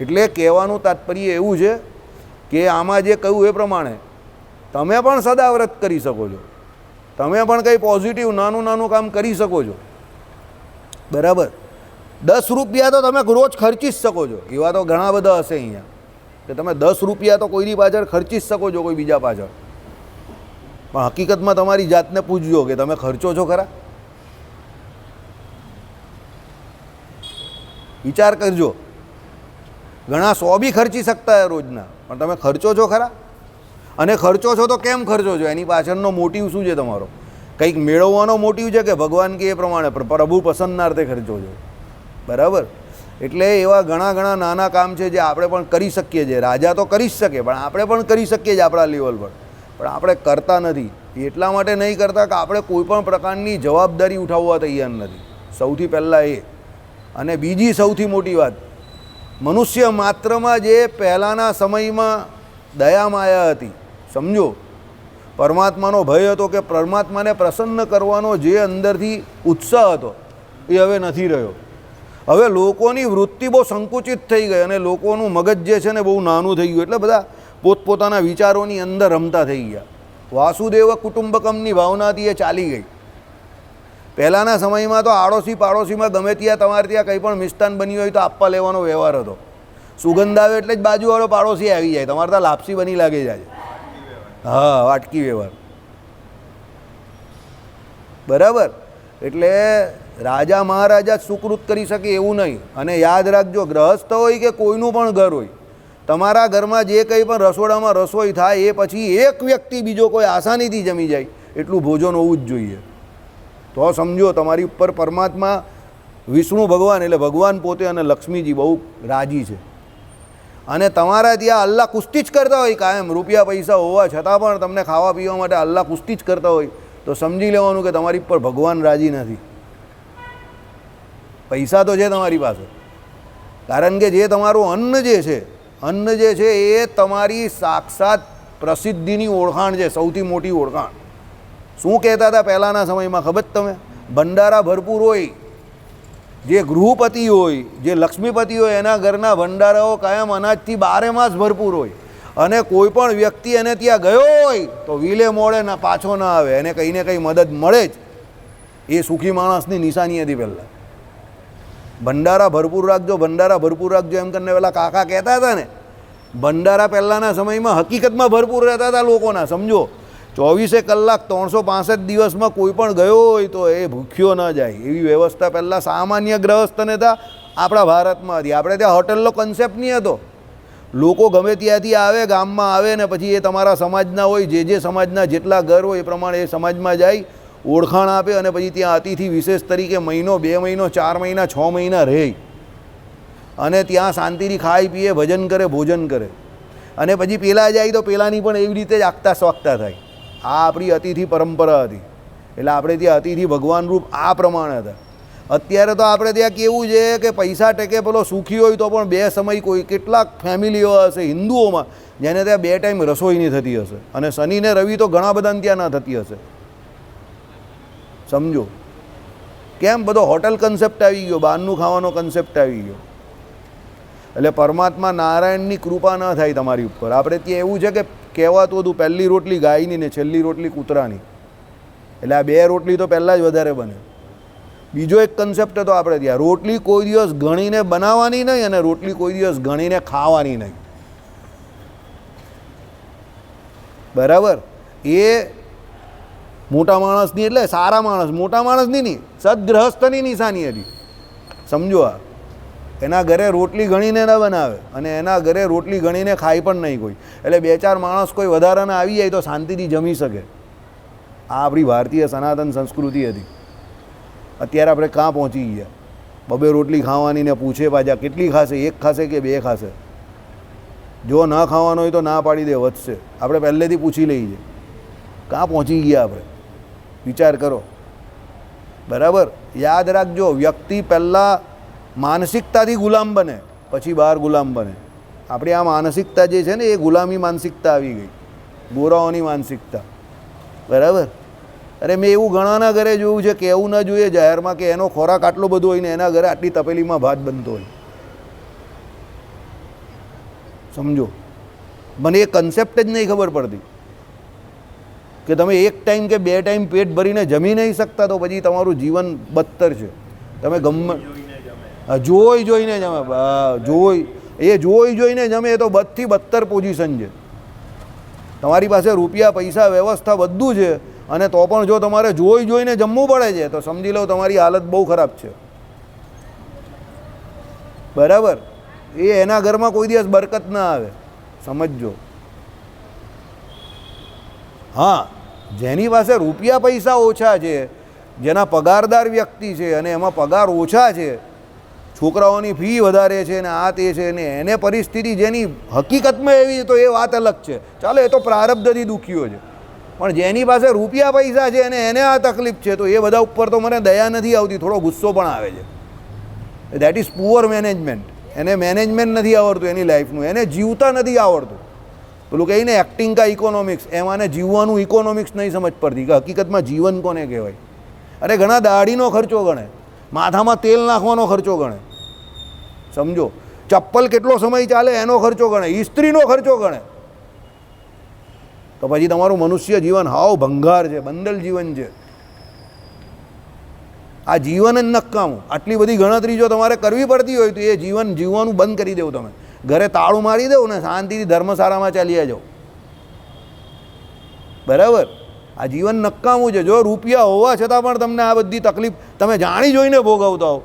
એટલે કહેવાનું તાત્પર્ય એવું છે કે આમાં જે કહ્યું એ પ્રમાણે તમે પણ સદાવ્રત કરી શકો છો, તમે પણ કંઈ પોઝિટિવ નાનું નાનું કામ કરી શકો છો. બરાબર. 10 રૂપિયા તો તમે રોજ ખર્ચી જ શકો છો. એવા તો ઘણા બધા હશે અહીંયા કે તમે 10 રૂપિયા તો કોઈની પાછળ ખર્ચી જ શકો છો, કોઈ બીજા પાછળ. પણ હકીકતમાં તમારી જાતને પૂછજો કે તમે ખર્ચો છો ખરા. વિચાર કરજો. ઘણા 100 બી ખર્ચી શકતા હોય રોજના, પણ તમે ખર્ચો છો ખરા. અને ખર્ચો છો તો કેમ ખર્ચો છો, એની પાછળનો મોટિવ શું છે તમારો? કંઈક મેળવવાનો મોટિવ છે કે ભગવાન કે એ પ્રમાણે પ્રભુ પસંદનાર્થે ખર્ચો છો? બરાબર. એટલે એવા ઘણા ઘણા નાના કામ છે જે આપણે પણ કરી શકીએ છીએ. રાજા તો કરી જ શકે, પણ આપણે પણ કરી શકીએ છીએ આપણા લેવલ પર, પણ આપણે કરતા નથી. એટલા માટે નહીં કરતા કે આપણે કોઈ પણ પ્રકારની જવાબદારી ઉઠાવવા તૈયાર નથી, સૌથી પહેલાં એ. અને બીજી સૌથી મોટી વાત, મનુષ્ય માત્રમાં જે પહેલાંના સમયમાં દયામાયા હતી, સમજો, પરમાત્માનો ભય હતો કે પરમાત્માને પ્રસન્ન કરવાનો જે અંદરથી ઉત્સાહ હતો એ હવે નથી રહ્યો. હવે લોકોની વૃત્તિ બહુ સંકુચિત થઈ ગઈ અને લોકોનું મગજ જે છે ને બહુ નાનું થઈ ગયું, એટલે બધા પોતપોતાના વિચારોની અંદર રમતા થઈ ગયા. વાસુદેવ કુટુંબકમની ભાવનાથી એ ચાલી ગઈ. પહેલાંના સમયમાં તો આડોશી પાડોશીમાં ગમે ત્યાં તમારે ત્યાં કંઈ પણ મિષ્ટાન બન્યું હોય તો આપવા લેવાનો વ્યવહાર હતો. સુગંધ આવે એટલે જ બાજુવાળો પાડોશી આવી જાય, તમારે ત્યાં લાપસી બની લાગી જાય. હા, વાટકી વ્યવહાર. બરાબર. એટલે રાજા મહારાજા જ સુકૃત કરી શકે એવું નહીં. અને યાદ રાખજો, ગ્રહસ્થ હોય કે કોઈનું પણ ઘર હોય, તમારા ઘરમાં જે કંઈ પણ રસોડામાં રસોઈ થાય એ પછી એક વ્યક્તિ બીજો કોઈ આસાનીથી જમી જાય એટલું ભોજન હોવું જ જોઈએ. તો સમજો તમારી ઉપર પરમાત્મા વિષ્ણુ ભગવાન એટલે ભગવાન પોતે અને લક્ષ્મીજી બહુ રાજી છે. અને તમારા ત્યાં અલ્લાહ કુસ્તી જ કરતા હોય કાયમ, રૂપિયા પૈસા હોવા છતાં પણ તમને ખાવા પીવા માટે અલ્લાહ કુસ્તી જ કરતા હોય, તો સમજી લેવાનું કે તમારી ઉપર ભગવાન રાજી નથી. પૈસા તો છે તમારી પાસે, કારણ કે જે તમારું અન્ન જે છે એ તમારી સાક્ષાત પ્રસિદ્ધિની ઓળખાણ છે, સૌથી મોટી ઓળખાણ. શું કહેતા હતા પહેલાંના સમયમાં ખબર તમે? ભંડારા ભરપૂર હોય, જે ગૃહપતિ હોય, જે લક્ષ્મીપતિ હોય, એના ઘરના ભંડારાઓ કાયમ અનાજથી 12 માસ ભરપૂર હોય. અને કોઈ પણ વ્યક્તિ એને ત્યાં ગયો હોય તો વિલે મોડે ના પાછો ના આવે, એને કંઈ ને કંઈ મદદ મળે જ. એ સુખી માણસની નિશાની હતી પહેલાં. ભંડારા ભરપૂર રાખજો, ભંડારા ભરપૂર રાખજો એમ કરીને પેલા કાકા કહેતા હતા ને. ભંડારા પહેલાંના સમયમાં હકીકતમાં ભરપૂર રહેતા હતા લોકોના. સમજો, 24 કલાક 365 દિવસમાં કોઈ પણ ગયો હોય તો એ ભૂખ્યો ન જાય એવી વ્યવસ્થા પહેલાં સામાન્ય ગ્રહસ્થને હતા. આપણા ભારતમાં હતી. આપણે ત્યાં હોટલનો કન્સેપ્ટ નહીં હતો. લોકો ગમે ત્યાંથી આવે, ગામમાં આવે ને પછી એ તમારા સમાજના હોય, જે સમાજના જેટલા ઘર હોય એ પ્રમાણે એ સમાજમાં જાય, ઓળખાણ આપે અને પછી ત્યાં અતિથિ વિશેષ તરીકે મહિનો, 2 મહિનો, 4 મહિના, 6 મહિના રહે અને ત્યાં શાંતિથી ખાઈ પીએ, ભજન કરે, ભોજન કરે અને પછી પેલા જાય તો પેલાની પણ એવી રીતે જ આગતા સ્વાગતા થાય. આ આપણી અતિથિ પરંપરા હતી. એટલે આપણે ત્યાં અતિથિ ભગવાન રૂપ આ પ્રમાણે હતા. અત્યારે તો આપણે ત્યાં કેવું છે કે પૈસા ટકે પેલો સુખી હોય તો પણ 2 સમય કોઈ કેટલાક ફેમિલીઓ હશે હિન્દુઓમાં જેને ત્યાં 2 ટાઈમ રસોઈ નહીં થતી હશે અને શનિ ને રવિ તો ઘણા બધાને ત્યાં ના થતી હશે. સમજો કેમ? બધો હોટલ કન્સેપ્ટ આવી ગયો, બહારનું ખાવાનો કન્સેપ્ટ આવી ગયો. એટલે પરમાત્મા નારાયણની કૃપા ન થાય તમારી ઉપર. આપણે ત્યાં એવું છે કે કહેવાતું હતું પહેલી રોટલી ગાયની ને છેલ્લી રોટલી કૂતરાની. એટલે આ 2 રોટલી તો પહેલાં જ વધારે બને. બીજો એક કન્સેપ્ટ હતો આપણે ત્યાં, રોટલી કોઈ દિવસ ગણીને બનાવવાની નહીં અને રોટલી કોઈ દિવસ ગણીને ખાવાની નહીં. બરાબર? એ મોટા માણસની એટલે સારા માણસ, મોટા માણસની નહીં, સદગ્રહસ્થની નિશાની હતી. સમજો? આ એના ઘરે રોટલી ગણીને ન બનાવે અને એના ઘરે રોટલી ગણીને ખાય પણ નહીં કોઈ. એટલે 2-4 માણસ કોઈ વધારાના આવી જાય તો શાંતિથી જમી શકે. આ આપણી ભારતીય સનાતન સંસ્કૃતિ હતી. અત્યારે આપણે ક્યાં પહોંચી ગયા? 2 રોટલી ખાવાની ને પૂછે પાછા કેટલી ખાશે, 1 ખાશે કે 2 ખાશે? જો ન ખાવાનો હોય તો ના પાડી દે, વધશે. આપણે પહેલેથી પૂછી લઈએ. ક્યાં પહોંચી ગયા આપણે? વિચાર કરો. બરાબર? યાદ રાખજો, વ્યક્તિ પહેલાં માનસિકતાથી ગુલામ બને, પછી બહાર ગુલામ બને. આપણી આ માનસિકતા જે છે ને એ ગુલામી માનસિકતા આવી ગઈ, ગોરાઓની માનસિકતા. બરાબર? અરે મેં એવું ઘણાના ઘરે જોયું છે, કહેવું ન જોઈએ જાહેરમાં કે એનો ખોરાક આટલો બધો હોય ને એના ઘરે આટલી તપેલીમાં ભાત બનતો હોય. સમજો? મને એ કન્સેપ્ટ જ નહીં ખબર પડતી કે તમે 1 ટાઈમ કે 2 ટાઈમ પેટ ભરીને જમી નહીં શકતા તો પછી તમારું જીવન બદતર છે. તમે ગમે જોઈને જમે, જોઈને જમે એ તો બધથી બદતર પોઝિશન છે. તમારી પાસે રૂપિયા, પૈસા, વ્યવસ્થા બધું છે અને તો પણ જો તમારે જોઈને જમવું પડે છે તો સમજી લો તમારી હાલત બહુ ખરાબ છે. બરાબર? એ એના ઘરમાં કોઈ દિવસ બરકત ના આવે. સમજજો? હા, જેની પાસે રૂપિયા પૈસા ઓછા છે, જેના પગારદાર વ્યક્તિ છે અને એમાં પગાર ઓછા છે, છોકરાઓની ફી વધારે છે ને આ તે છે ને એને પરિસ્થિતિ જેની હકીકતમાં એવી તો એ વાત અલગ છે. ચાલો, એ તો પ્રારબ્ધથી દુખ્યો છે. પણ જેની પાસે રૂપિયા પૈસા છે અને એને આ તકલીફ છે તો એ બધા ઉપર તો મને દયા નથી આવતી, થોડો ગુસ્સો પણ આવે છે. That is poor management. એને મેનેજમેન્ટ નથી આવડતું એની લાઈફનું, એને જીવતા નથી આવડતું. પેલું કહીને એક્ટિંગ કા ઇકોનોમિક્સ, એમાંને જીવવાનું ઇકોનોમિક્સ નહીં સમજ પડતી કે હકીકતમાં જીવન કોને કહેવાય. અરે ઘણા દાઢીનો ખર્ચો ગણે, માથામાં તેલ નાખવાનો ખર્ચો ગણે. સમજો? ચપ્પલ કેટલો સમય ચાલે એનો ખર્ચો ગણે, ઇસ્ત્રીનો ખર્ચો ગણે. તો પછી તમારું મનુષ્ય જીવન હાવ ભંગાર છે, બંડલ જીવન છે. આ જીવન જ નકામું. આટલી બધી ગણતરી જો તમારે કરવી પડતી હોય તો એ જીવન જીવવાનું બંધ કરી દેવું. તમે ઘરે તાળું મારી દેવું ને શાંતિથી ધર્મશાળામાં ચાલ્યા જાઓ. બરાબર? આ જીવન નકામું છે. જો રૂપિયા હોવા છતાં પણ તમને આ બધી તકલીફ તમે જાણી જોઈને ભોગવતા હો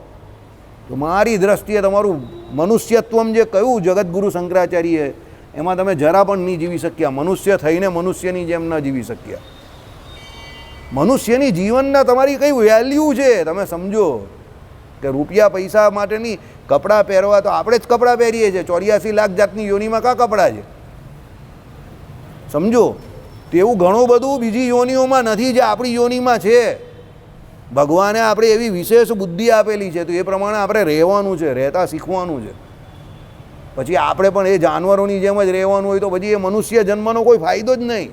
તો મારી દ્રષ્ટિએ તમારું મનુષ્યત્વમ જે કહ્યું જગતગુરુ શંકરાચાર્યએ, એમાં તમે જરા પણ નહીં જીવી શક્યા. મનુષ્ય થઈને મનુષ્યની જેમ ન જીવી શક્યા. મનુષ્યની જીવનના તમારી કઈ વેલ્યુ છે તમે સમજો કે રૂપિયા પૈસા માટેની કપડાં પહેરવા તો આપણે જ કપડાં પહેરીએ છીએ. 84 લાખ જાતની યોનિમાં કાં કપડાં છે? સમજો? તેવું ઘણું બધું બીજી યોનિઓમાં નથી જે આપણી યોનિમાં છે. ભગવાને આપણે એવી વિશેષ બુદ્ધિ આપેલી છે તો એ પ્રમાણે આપણે રહેવાનું છે, રહેતા શીખવાનું છે. પછી આપણે પણ એ જાનવરોની જેમ જ રહેવાનું હોય તો પછી એ મનુષ્ય જન્મનો કોઈ ફાયદો જ નહીં.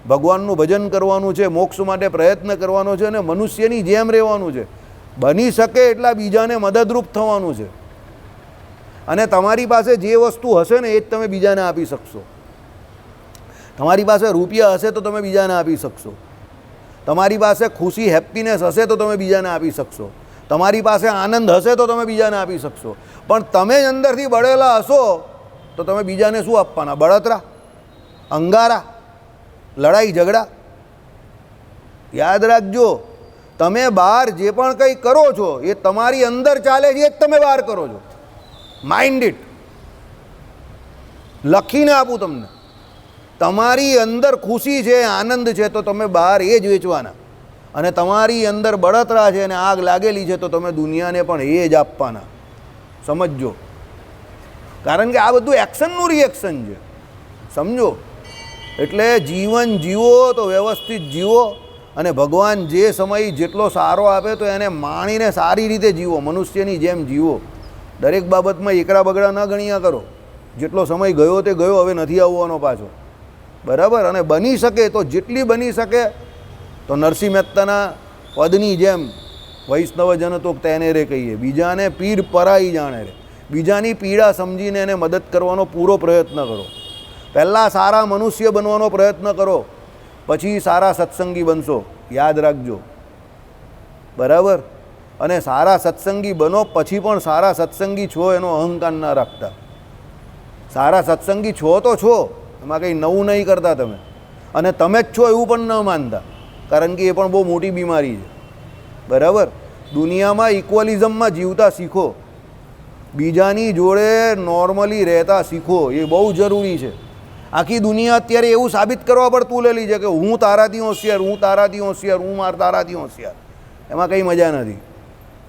ભગવાનનું ભજન કરવાનું છે, મોક્ષ માટે પ્રયત્ન કરવાનો છે અને મનુષ્યની જેમ રહેવાનું છે. બની શકે એટલા બીજાને મદદરૂપ થવાનું છે. અને તમારી પાસે જે વસ્તુ હશે ને એ જ તમે બીજાને આપી શકશો. તમારી પાસે રૂપિયા હશે તો તમે બીજાને આપી શકશો. તમારી પાસે ખુશી, હેપીનેસ હશે તો તમે બીજાને આપી શકશો. તમારી પાસે આનંદ હશે તો તમે બીજાને આપી શકશો. પણ તમે જ અંદરથી બળેલા હશો તો તમે બીજાને શું આપવાના? બળતરા, અંગારા, લડાઈ ઝઘડા? યાદ રાખજો, તમે બહાર જે પણ કંઈ કરો છો એ તમારી અંદર ચાલે છે, એ જ તમે બહાર કરો છો. Mind it. લખીને આપું તમને. તમારી અંદર ખુશી છે, આનંદ છે, તો તમે બહાર એ જ વેચવાના, અને તમારી અંદર બળતરા છે અને આગ લાગેલી છે તો તમે દુનિયાને પણ એ જ આપવાના. સમજજો, કારણ કે આ બધું એક્શનનું રિએક્શન છે, સમજો. એટલે જીવન જીવો તો વ્યવસ્થિત જીવો, અને ભગવાન જે સમય જેટલો સારો આપે તો એને માણીને સારી રીતે જીવો, મનુષ્યની જેમ જીવો. દરેક બાબતમાં એકરા બગડા ન ગણ્યા કરો. જેટલો સમય ગયો તે ગયો, હવે નથી આવવાનો પાછો, બરાબર. અને બની શકે તો જેટલી બની શકે તો નરસિંહ મહેતાના પદની જેમ વૈષ્ણવજન તો તેને રે કહીએ, બીજાને પીર પરાઈ જાણે રે. બીજાની પીડા સમજીને એને મદદ કરવાનો પૂરો પ્રયત્ન કરો. પહેલાં સારા મનુષ્ય બનવાનો પ્રયત્ન કરો, પછી સારા સત્સંગી બનશો, યાદ રાખજો, બરાબર. અને સારા સત્સંગી બનો પછી પણ સારા સત્સંગી છો એનો અહંકાર ના રાખતા. સારા સત્સંગી છો તો છો, એમાં કંઈ નવું નહીં કરતા તમે, અને તમે જ છો એવું પણ ન માનતા, કારણ કે એ પણ બહુ મોટી બીમારી છે, બરાબર. દુનિયામાં ઇક્વલિઝમમાં જીવતા શીખો, બીજાની જોડે નોર્મલી રહેતા શીખો, એ બહુ જરૂરી છે. આખી દુનિયા અત્યારે એવું સાબિત કરવા પર તુલેલી છે કે હું તારાથી હોશિયાર, હું તારાથી હોશિયાર, હું તારાથી હોશિયાર. એમાં કંઈ મજા નથી,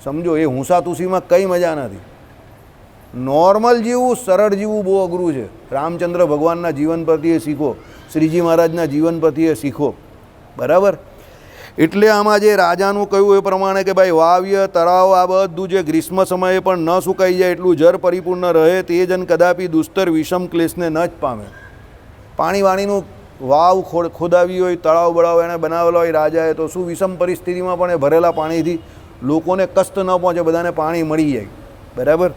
સમજો. એ હુંસાતુસીમાં કંઈ મજા નથી. નોર્મલ જીવવું, સરળ જીવવું બહુ અઘરું છે. રામચંદ્ર ભગવાનના જીવન પરથી એ શીખો, શ્રીજી મહારાજના જીવન પરથી એ શીખો, બરાબર. એટલે આમાં જે રાજાનું કહ્યું એ પ્રમાણે કે ભાઈ વાવ્ય તળાવ આ બધું જે ગ્રીષ્મ સમયે પણ ન સુકાઈ જાય એટલું જળ પરિપૂર્ણ રહે, તે જન કદાપી દુસ્તર વિષમ ક્લેશને ન જ પામે. પાણી વાણીનું વાવ ખોદાવી હોય, તળાવ બળાવ એને બનાવેલો હોય રાજાએ, તો શું વિષમ પરિસ્થિતિમાં પણ એ ભરેલા પાણીથી લોકોને કષ્ટ ન પહોંચે, બધાને પાણી મળી જાય, બરાબર.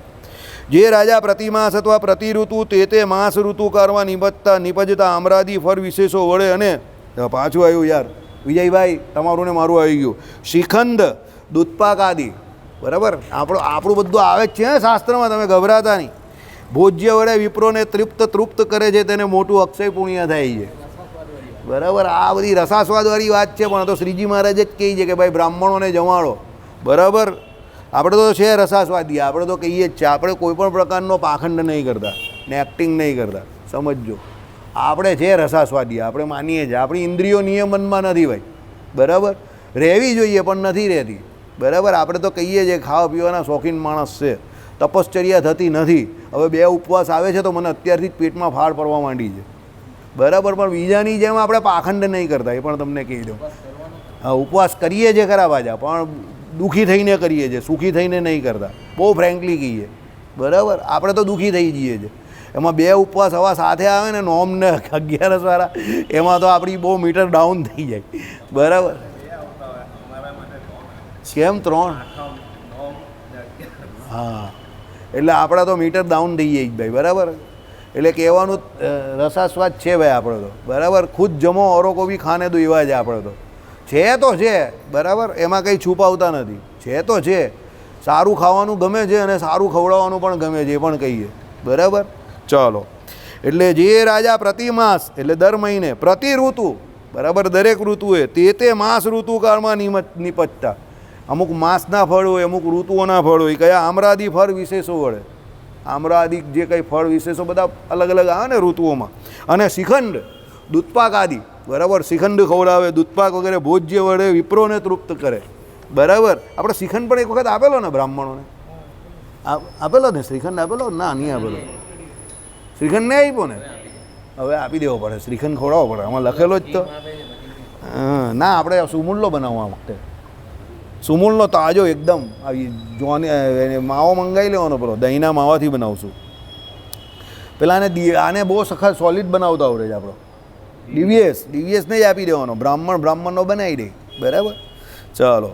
જે રાજા પ્રતિમાસ અથવા પ્રતિઋતુ તે માસ ઋતુ કરવા નિપજતા આમરાદી ફળ વિશેષો વડે, અને પાછું આવ્યું યાર વિજયભાઈ, તમારું ને મારું આવી ગયું, શ્રીખંડ દૂધપાક આદિ, બરાબર. આપણું બધું આવે જ છે શાસ્ત્રમાં, તમે ગભરાતા નહીં. ભોજ્ય વડે વિપ્રોને તૃપ્ત કરે છે, તેને મોટું અક્ષય પુણ્ય થાય છે, બરાબર. આ બધી રસાસ્વાદવાળી વાત છે, પણ તો શ્રીજી મહારાજ જ કહે છે કે ભાઈ બ્રાહ્મણોને જમાડો, બરાબર. આપણે તો છે રસાસ્વાદી, આપણે તો કહીએ જ છે. આપણે કોઈ પણ પ્રકારનો પાખંડ નહીં કરતા ને એક્ટિંગ નહીં કરતા, સમજજો. આપણે છે રસાસ્વાદી, આપણે માનીએ છીએ. આપણી ઇન્દ્રિયો નિયમનમાં નથી ભાઈ, બરાબર. રહેવી જોઈએ પણ નથી રહેતી, બરાબર. આપણે તો કહીએ છીએ ખાવા પીવાના શોખીન માણસ છે, તપશ્ચર્યા થતી નથી. હવે 2 ઉપવાસ આવે છે તો મને અત્યારથી જ પેટમાં ફાળ પડવા માંડી છે, બરાબર. પણ બીજાની જેમ આપણે પાખંડ નહીં કરતા, એ પણ તમને કહી દઉં. હા, ઉપવાસ કરીએ છીએ ખરા પાછા, પણ દુઃખી થઈને કરીએ છીએ, સુખી થઈને નહીં કરતા. બહુ ફ્રેન્કલી કહીએ, બરાબર. આપણે તો દુઃખી થઈ જઈએ છીએ. એમાં 2 ઉપવાસ હવા સાથે આવે ને, નોમ ને 11વાળા, એમાં તો આપણી બહુ મીટર ડાઉન થઈ જાય, બરાબર. કેમ 3? હા, એટલે આપણા તો મીટર ડાઉન થઈ જાય ભાઈ, બરાબર. એટલે કહેવાનું રસાસ્વાદ છે ભાઈ આપણે તો, બરાબર. ખુદ જમો ઓરો કો ભી ખાને દો એવા છે આપણે તો. છે, બરાબર. એમાં કંઈ છુપાવતા નથી, છે તો છે. સારું ખાવાનું ગમે છે અને સારું ખવડાવવાનું પણ ગમે છે, એ પણ કહીએ, બરાબર. ચાલો, એટલે જે રાજા પ્રતિમાસ એટલે દર મહિને, પ્રતિ ઋતુ, બરાબર, દરેક ઋતુએ તે માસ ઋતુકાળમાં નિપજતા. અમુક માસના ફળ હોય, અમુક ઋતુઓના ફળ હોય. કયા? આમ્રાદી ફળ વિશેષો વડે. આમ્રાદી જે કંઈ ફળ વિશેષો બધા અલગ અલગ આવે ને ઋતુઓમાં. અને શ્રીખંડ દૂધપાક આદિ, બરાબર. શ્રીખંડ ખવડાવે, દૂધપાક વગેરે ભોજ્ય વડે વિપ્રોને તૃપ્ત કરે, બરાબર. આપણે શ્રીખંડ પણ એક વખત આપેલો ને બ્રાહ્મણોને, આપેલો ને શ્રીખંડ આપેલો? ના, નહીં આપેલો. શ્રીખંડ નહીં આપ્યો ને? હવે આપી દેવો પડે, શ્રીખંડ ખવડાવવો પડે, આમાં લખેલો જ તો. ના, આપણે સુમૂલનો બનાવવો આ વખતે. સુમૂલનો તાજો એકદમ આવી જોવાની માવો મંગાવી લેવાનો, પેલો દહીંના માવાથી બનાવશું. પેલા આને બહુ સખત સોલિડ બનાવતા આવડે છે આપણો ડીવીએસને જ આપી દેવાનો. બ્રાહ્મણનો બનાવી દે, બરાબર. ચાલો,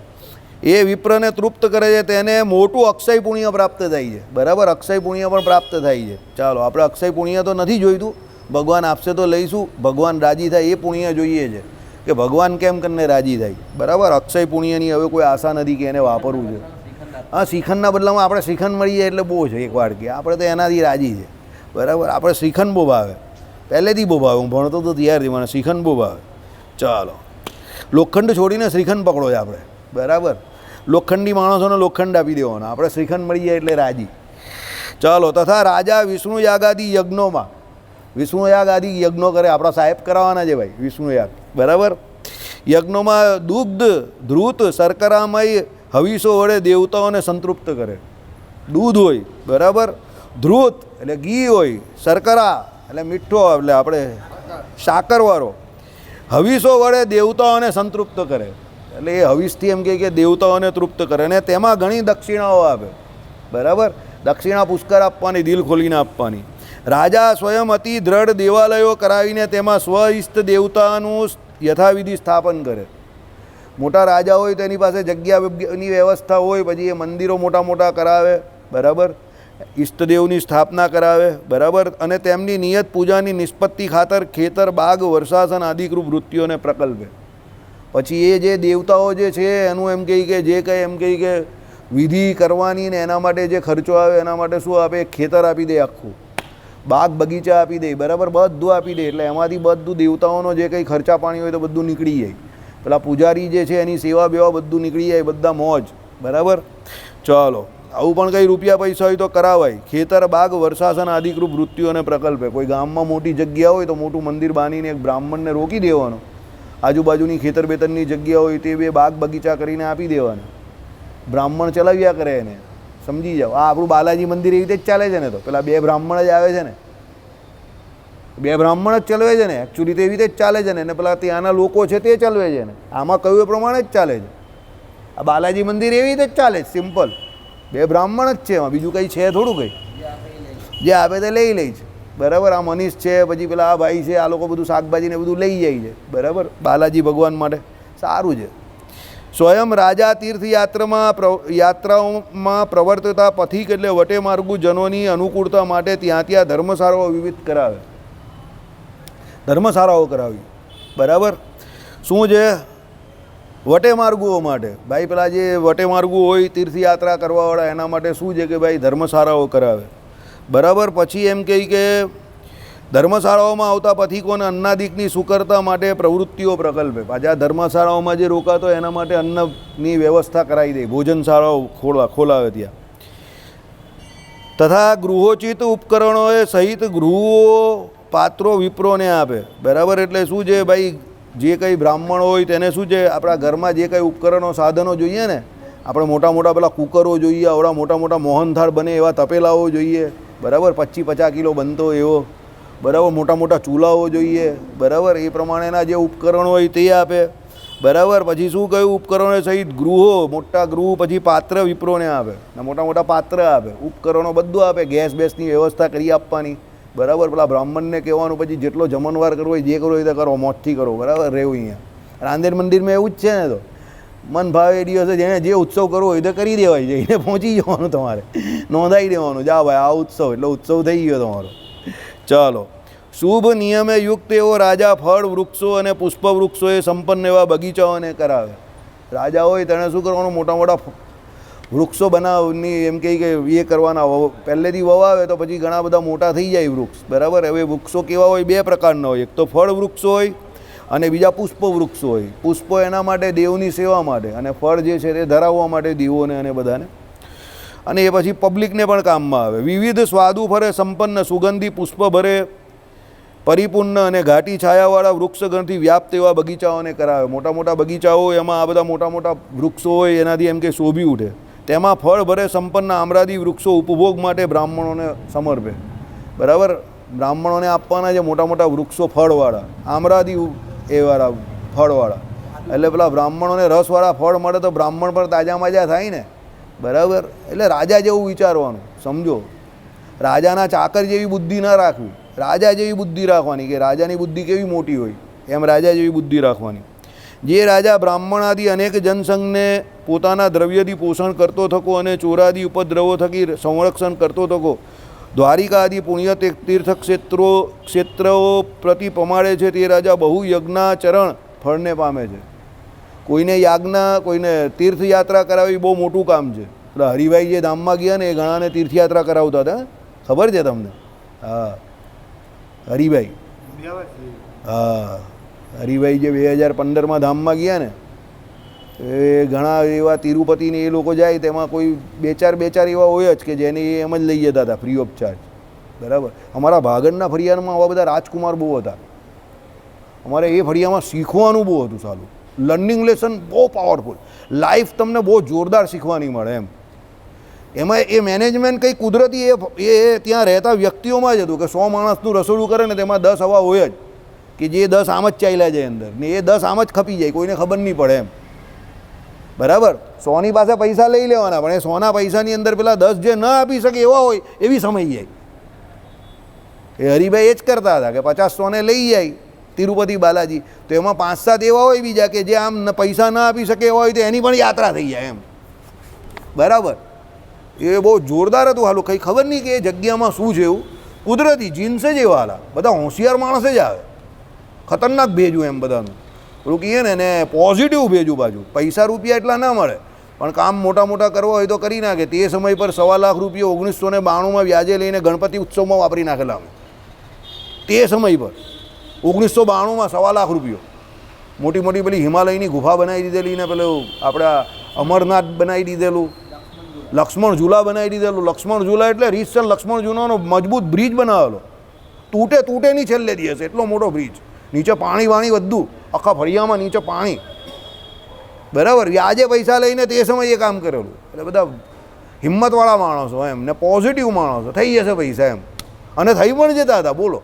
એ વિપ્રને તૃપ્ત કરે છે, તેને મોટું અક્ષય પુણ્ય પ્રાપ્ત થાય છે, બરાબર. અક્ષય પુણ્ય પણ પ્રાપ્ત થાય છે. ચાલો, આપણે અક્ષય પુણ્ય તો નથી જોઈતું, ભગવાન આપશે તો લઈશું. ભગવાન રાજી થાય એ પુણ્ય જોઈએ છે, કે ભગવાન કેમ કરીને રાજી થાય, બરાબર. અક્ષય પુણ્યની હવે કોઈ આશા નથી કે એને વાપરવું છે. હા, શ્રીખંડના બદલામાં આપણે શ્રીખંડ મળી જાય એટલે બહુ છે એક વાર, કે આપણે તો એનાથી રાજી છે, બરાબર. આપણે શ્રીખંડ બહુ ભાવે, પહેલેથી બહુ ભાવે. હું ભણતો તો ત્યારથી મને શ્રીખંડ બહુ ભાવે. ચાલો, લોખંડ છોડીને શ્રીખંડ પકડો છે આપણે, બરાબર. લોખંડી માણસોને લોખંડ આપી દેવાનો, આપણે શ્રીખંડ મળી જાય એટલે રાજી. ચાલો, તથા રાજા વિષ્ણુ યાગાદી યજ્ઞોમાં વિષ્ણુયાગ આદિ યજ્ઞો કરે, આપણા સાહેબ કરાવવાના છે ભાઈ વિષ્ણુયાગ, બરાબર. યજ્ઞોમાં દુગ્ધ ધ્રુત શર્કરામય હવિસો વડે દેવતાઓને સંતૃપ્ત કરે. દૂધ હોય, બરાબર, ધ્રુત એટલે ઘી હોય, શર્કરા એટલે મીઠો એટલે આપણે સાકરવાળો, હવિસો વડે દેવતાઓને સંતૃપ્ત કરે. એટલે એ હવિસથી એમ કહે કે દેવતાઓને તૃપ્ત કરે. અને તેમાં ઘણી દક્ષિણાઓ આપે, બરાબર. દક્ષિણા પુષ્કર આપવાની, દિલ ખોલીને આપવાની. રાજા સ્વયં અતિ દ્રઢ દેવાલયો કરાવીને તેમાં સ્વઈષ્ટ દેવતાનું યથાવિધિ સ્થાપન કરે. મોટા રાજા હોય તેની પાસે જગ્યાની વ્યવસ્થા હોય, પછી એ મંદિરો મોટા મોટા કરાવે, બરાબર, ઈષ્ટદેવની સ્થાપના કરાવે, બરાબર. અને તેમની નિયત પૂજાની નિષ્પત્તિ ખાતર ખેતર, બાગ, વર્ષાસન આદિકરૂપ વૃત્તિઓને પ્રકલ્પે. પછી એ જે દેવતાઓ જે છે એનું એમ કહે કે જે કંઈ એમ કહે કે વિધિ કરવાની ને એના માટે જે ખર્ચો આવે એના માટે શું આપે, ખેતર આપી દે, આખું બાગ બગીચા આપી દે, બરાબર, બધું આપી દે. એટલે એમાંથી બધું દેવતાઓનો જે કંઈ ખર્ચા પાણી હોય તો બધું નીકળી જાય. પેલા પૂજારી જે છે એની સેવા બેવા બધું નીકળી જાય, બધા મોજ, બરાબર. ચાલો, આવું પણ કંઈ રૂપિયા પૈસા હોય તો કરાવાય. ખેતર, બાગ, વર્ષાસન આદિકરૂપ વૃત્તિઓને પ્રકલ્પે. કોઈ ગામમાં મોટી જગ્યા હોય તો મોટું મંદિર બાંધીને એક બ્રાહ્મણને રોકી દેવાનો, આજુબાજુની ખેતર બેતરની જગ્યા હોય તે બે બાગ બગીચા કરીને આપી દેવાના, બ્રાહ્મણ ચલાવ્યા કરે એને, સમજી જાઓ. આ આપણું બાલાજી મંદિર એવી રીતે જ ચાલે છે ને. તો પેલા બે બ્રાહ્મણ જ આવે છે ને, બે બ્રાહ્મણ જ ચલાવે છે ને, એકચ્યુઅલી તો એવી રીતે જ ચાલે છે ને. અને પેલા ત્યાંના લોકો છે તે ચલાવે છે ને. આમાં કહ્યું એ પ્રમાણે જ ચાલે છે. આ બાલાજી મંદિર એવી રીતે જ ચાલે છે, સિમ્પલ. બે બ્રાહ્મણ જ છે, એમાં બીજું કંઈ છે થોડું કંઈ. જે આપે તે લઈ લે છે, બરાબર. આ મનીષ છે, પછી પેલા આ ભાઈ છે, આ લોકો બધું શાકભાજીને બધું લઈ જાય છે, બરાબર, બાલાજી ભગવાન માટે. સારું છે. સ્વયં રાજા યાત્રાઓમાં પ્રવર્તતા પથિક એટલે વટે માર્ગુ જનોની અનુકૂળતા માટે ત્યાં ત્યાં ધર્મશાળાઓ વિવિધ કરાવે. ધર્મશાળાઓ કરાવી, બરાબર. શું છે? વટે માર્ગુઓ માટે. ભાઈ પેલા જે વટે માર્ગુ હોય તીર્થયાત્રા કરવાવાળા એના માટે શું છે કે ભાઈ ધર્મશાળાઓ કરાવે, બરાબર. પછી એમ કહે કે ધર્મશાળાઓમાં આવતા પથિકોને અન્નાદિકની સુકરતા માટે પ્રવૃત્તિઓ પ્રકલ્પે. પાછા ધર્મશાળાઓમાં જે રોકાતો એના માટે અન્નની વ્યવસ્થા કરાવી દે, ભોજનશાળાઓ ખોલાવે ત્યાં. તથા ગૃહોચિત ઉપકરણોએ સહિત ગૃહો પાત્રો વિપ્રોને આપે, બરાબર. એટલે શું છે ભાઈ, જે કંઈ બ્રાહ્મણ હોય તેને શું છે, આપણા ઘરમાં જે કંઈ ઉપકરણો સાધનો જોઈએ ને, આપણે મોટા મોટા પેલા કુકરો જોઈએ, આવડા મોટા મોટા મોહનથાળ બને એવા તપેલાઓ જોઈએ, બરાબર, 25-50 કિલો બનતો એવો, બરાબર, મોટા મોટા ચૂલાઓ જોઈએ, બરાબર. એ પ્રમાણેના જે ઉપકરણો હોય તે આપે, બરાબર. પછી શું કહ્યું, ઉપકરણો સહિત ગૃહો, મોટા ગૃહ, પછી પાત્ર વિપ્રોને આપે, મોટા મોટા પાત્ર આપે, ઉપકરણો બધું આપે, ગેસ બેસની વ્યવસ્થા કરી આપવાની, બરાબર. પેલા બ્રાહ્મણને કહેવાનું પછી જેટલો જમણવાર કરવો હોય જે કરવો હોય તે કરો, મોજથી કરો, બરાબર. રહેવું અહીંયા રાંદેર મંદિરમાં એવું જ છે ને. તો મન ભાવે એ દિવસે જેને જે ઉત્સવ કરવો હોય તો કરી દેવાય, જઈને પહોંચી જવાનું, તમારે નોંધાઈ દેવાનું, જા ભાઈ આ ઉત્સવ, એટલે ઉત્સવ થઈ ગયો તમારો. ચાલો, શુભ નિયમે યુક્ત એવો રાજા ફળ વૃક્ષો અને પુષ્પ વૃક્ષોએ સંપન્ન એવા બગીચાઓને કરાવે. રાજા હોય તેણે શું કરવાનું, મોટા મોટા વૃક્ષો બનાવની એમ કહે કે એ કરવાના, પહેલેથી વવાવે તો પછી ઘણા બધા મોટા થઈ જાય વૃક્ષ, બરાબર. હવે વૃક્ષો કેવા હોય, બે પ્રકારના હોય. એક તો ફળ વૃક્ષો હોય અને બીજા પુષ્પ વૃક્ષો હોય. પુષ્પો એના માટે દેવની સેવા માટે, અને ફળ જે છે તે ધરાવવા માટે દેવોને અને બધાને, અને એ પછી પબ્લિકને પણ કામમાં આવે. વિવિધ સ્વાદુ ફરે સંપન્ન સુગંધી પુષ્પ ભરે પરિપૂર્ણ અને ઘાટી છાયાવાળા વૃક્ષગણથી વ્યાપ્ત એવા બગીચાઓને કરાવે. મોટા મોટા બગીચાઓ, એમાં આ બધા મોટા મોટા વૃક્ષો હોય, એનાથી એમ કે શોભી ઉઠે. તેમાં ફળ ભરે સંપન્ન આમ્રાદી વૃક્ષો ઉપભોગ માટે બ્રાહ્મણોને સમર્પે, બરાબર. બ્રાહ્મણોને આપવાના છે મોટા મોટા વૃક્ષો ફળવાળા, આમ્રાદી એવાળા ફળવાળા. એટલે પેલા બ્રાહ્મણોને રસવાળા ફળ મળે તો બ્રાહ્મણ પર તાજા મજા થાય ને, બરાબર. એટલે રાજા જેવું વિચારવાનું, સમજો. રાજાના ચાકર જેવી બુદ્ધિ ના રાખવી, રાજા જેવી બુદ્ધિ રાખવાની, કે રાજાની બુદ્ધિ કેવી મોટી હોય એમ રાજા જેવી બુદ્ધિ રાખવાની. જે રાજા બ્રાહ્મણાદિ અનેક જનસંઘને પોતાના દ્રવ્યથી પોષણ કરતો થકો અને ચોરાદી ઉપદ્રવો થકી સંરક્ષણ કરતો થકો, દ્વારિકા આદિ પુણ્ય ક્ષેત્રો પ્રતિ પમાડે છે, તે રાજા બહુ યજ્ઞાચરણ ફળને પામે છે. કોઈને યાજ્ઞા, કોઈને તીર્થયાત્રા કરાવવી બહુ મોટું કામ છે. એટલે હરિભાઈ જે ધામમાં ગયા ને એ ઘણાને તીર્થયાત્રા કરાવતા હતા, ખબર છે તમને? હા, હરિભાઈ, હા, હરિભાઈ જે 2015માં ધામમાં ગયા ને, એ ઘણા એવા તિરુપતિને એ લોકો જાય, તેમાં કોઈ બે ચાર એવા હોય જ કે જેને એમ જ લઈ જતા હતા ફ્રી ઓફ ચાર્જ, બરાબર. અમારા ભાગળના ફળિયામાં આવા બધા રાજકુમાર બહુ હતા. અમારે એ ફળિયામાં શીખવાનું બહુ હતું સારું. લર્નિંગ લેસન બહુ પાવરફુલ, લાઈફ તમને બહુ જોરદાર શીખવાની મળે એમ. એમાં એ મેનેજમેન્ટ કંઈ કુદરતી એ ત્યાં રહેતા વ્યક્તિઓમાં જ હતું કે 100 માણસનું રસોડું કરે ને તેમાં 10 આવા હોય જ કે જે 10 આમ જ ચાલ્યા જાય અંદર ને એ 10 આમ જ ખપી જાય, કોઈને ખબર નહીં પડે એમ. બરાબર. 100ની પાસે પૈસા લઈ લેવાના, પણ એ 100ના પૈસાની અંદર પેલા 10 જે ન આપી શકે એવા હોય એવી સમય જાય. એ હરિભાઈ એ જ કરતા હતા કે 50-100 લઈ જાય તિરુપતિ બાલાજી, તો એમાં 5-7 એવા હોય બીજા કે જે આમ પૈસા ના આપી શકે એવા હોય તો એની પણ યાત્રા થઈ જાય એમ. બરાબર. એ બહુ જોરદાર હતું હાલું. કંઈ ખબર નહીં કે એ જગ્યામાં શું છે, એવું કુદરતી જીન્સ જ એવા હાલા. બધા હોશિયાર માણસ જ આવે, ખતરનાક ભેજું એમ બધાનું પેલું કહીએ ને પોઝિટિવ ભેજું. બાજુ પૈસા રૂપિયા એટલા ના મળે, પણ કામ મોટા મોટા કરવા હોય તો કરી નાખે. તે સમય પર 1.25 લાખ રૂપિયા 1992માં વ્યાજે લઈને ગણપતિ ઉત્સવમાં વાપરી નાખેલા અમે. તે સમય પર 1992માં 1.25 લાખ રૂપિયો મોટી મોટી પેલી હિમાલયની ગુફા બનાવી દીધેલી ને પેલું આપણા અમરનાથ બનાવી દીધેલું, લક્ષ્મણ ઝૂલા બનાવી દીધેલું. લક્ષ્મણ ઝૂલા એટલે રીતસર લક્ષ્મણ ઝૂલાનો મજબૂત બ્રિજ બનાવેલો, તૂટે નહીં છેલ્લે દિવસે, એટલો મોટો બ્રિજ. નીચે પાણી વાણી બધું, આખા ફળિયામાં નીચે પાણી. બરાબર. વ્યાજે પૈસા લઈને તે સમયે કામ કરેલું. એટલે બધા હિંમતવાળા માણસો એમ ને પોઝિટિવ માણસો. થઈ જશે પૈસા એમ, અને થઈ પણ જતા હતા. બોલો,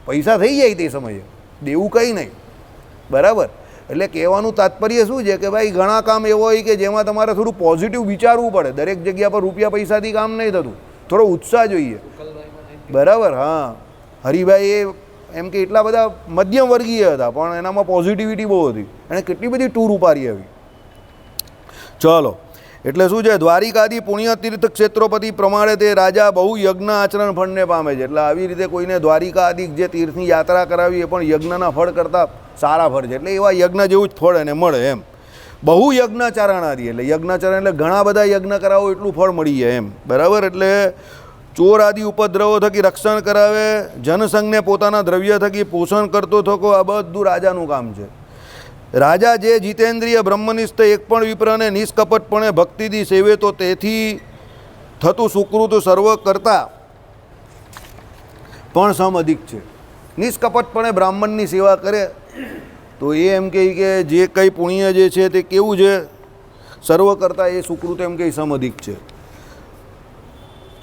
પૈસા થઈ જાય તે સમયે, દેવું કંઈ નહીં. બરાબર. એટલે કહેવાનું તાત્પર્ય શું છે કે ભાઈ ઘણા કામ એવો હોય કે જેમાં તમારે થોડું પોઝિટિવ વિચારવું પડે. દરેક જગ્યા પર રૂપિયા પૈસાથી કામ નહીં થતું, થોડો ઉત્સાહ જોઈએ. બરાબર. હા, હરિભાઈ એ એમ કે એટલા બધા મધ્યમ વર્ગીય હતા પણ એનામાં પોઝિટિવિટી બહુ હતી. એણે કેટલી બધી ટૂર ઉપાડી આવી. ચલો, એટલે શું છે, દ્વારિકાદી પુણ્યતીર્થ ક્ષેત્રોપતિ પ્રમાણે તે રાજા બહુ યજ્ઞ આચરણ ફળને પામે છે. એટલે આવી રીતે કોઈને દ્વારિકા આદિ જે તીર્થની યાત્રા કરાવી એ પણ યજ્ઞના ફળ કરતાં સારા ફળ છે. એટલે એવા યજ્ઞ જેવું જ ફળ એને મળે એમ. બહુ યજ્ઞાચરણાદી એટલે યજ્ઞાચરણ એટલે ઘણા બધા યજ્ઞ કરાવો એટલું ફળ મળી જાય એમ. બરાબર. એટલે ચોર આદિ ઉપદ્રવો થકી રક્ષણ કરાવે, જનસંઘને પોતાના દ્રવ્ય થકી પોષણ કરતો થકો, આ બધું રાજાનું કામ છે. રાજા જે જીતેન્દ્રિય બ્રહ્મનિષ્ઠ એક પણ વિપ્રને નિષ્કપટપણે ભક્તિથી સેવે તો તેથી થતું સુકૃત સર્વ કરતા પણ સમ અધિક છે. નિષ્કપટપણે બ્રાહ્મણની સેવા કરે તો એ એમ કહે કે જે કંઈ પુણ્ય જે છે તે કેવું છે, સર્વ કરતાં એ સુકૃત એમ કે સમ અધિક છે.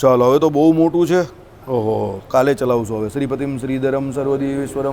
ચાલો, હવે તો બહુ મોટું છે. ઓહો, કાલે ચલાવશું હવે. શ્રીપતિમ શ્રીધરમ સર્વદેવેશ્વરમ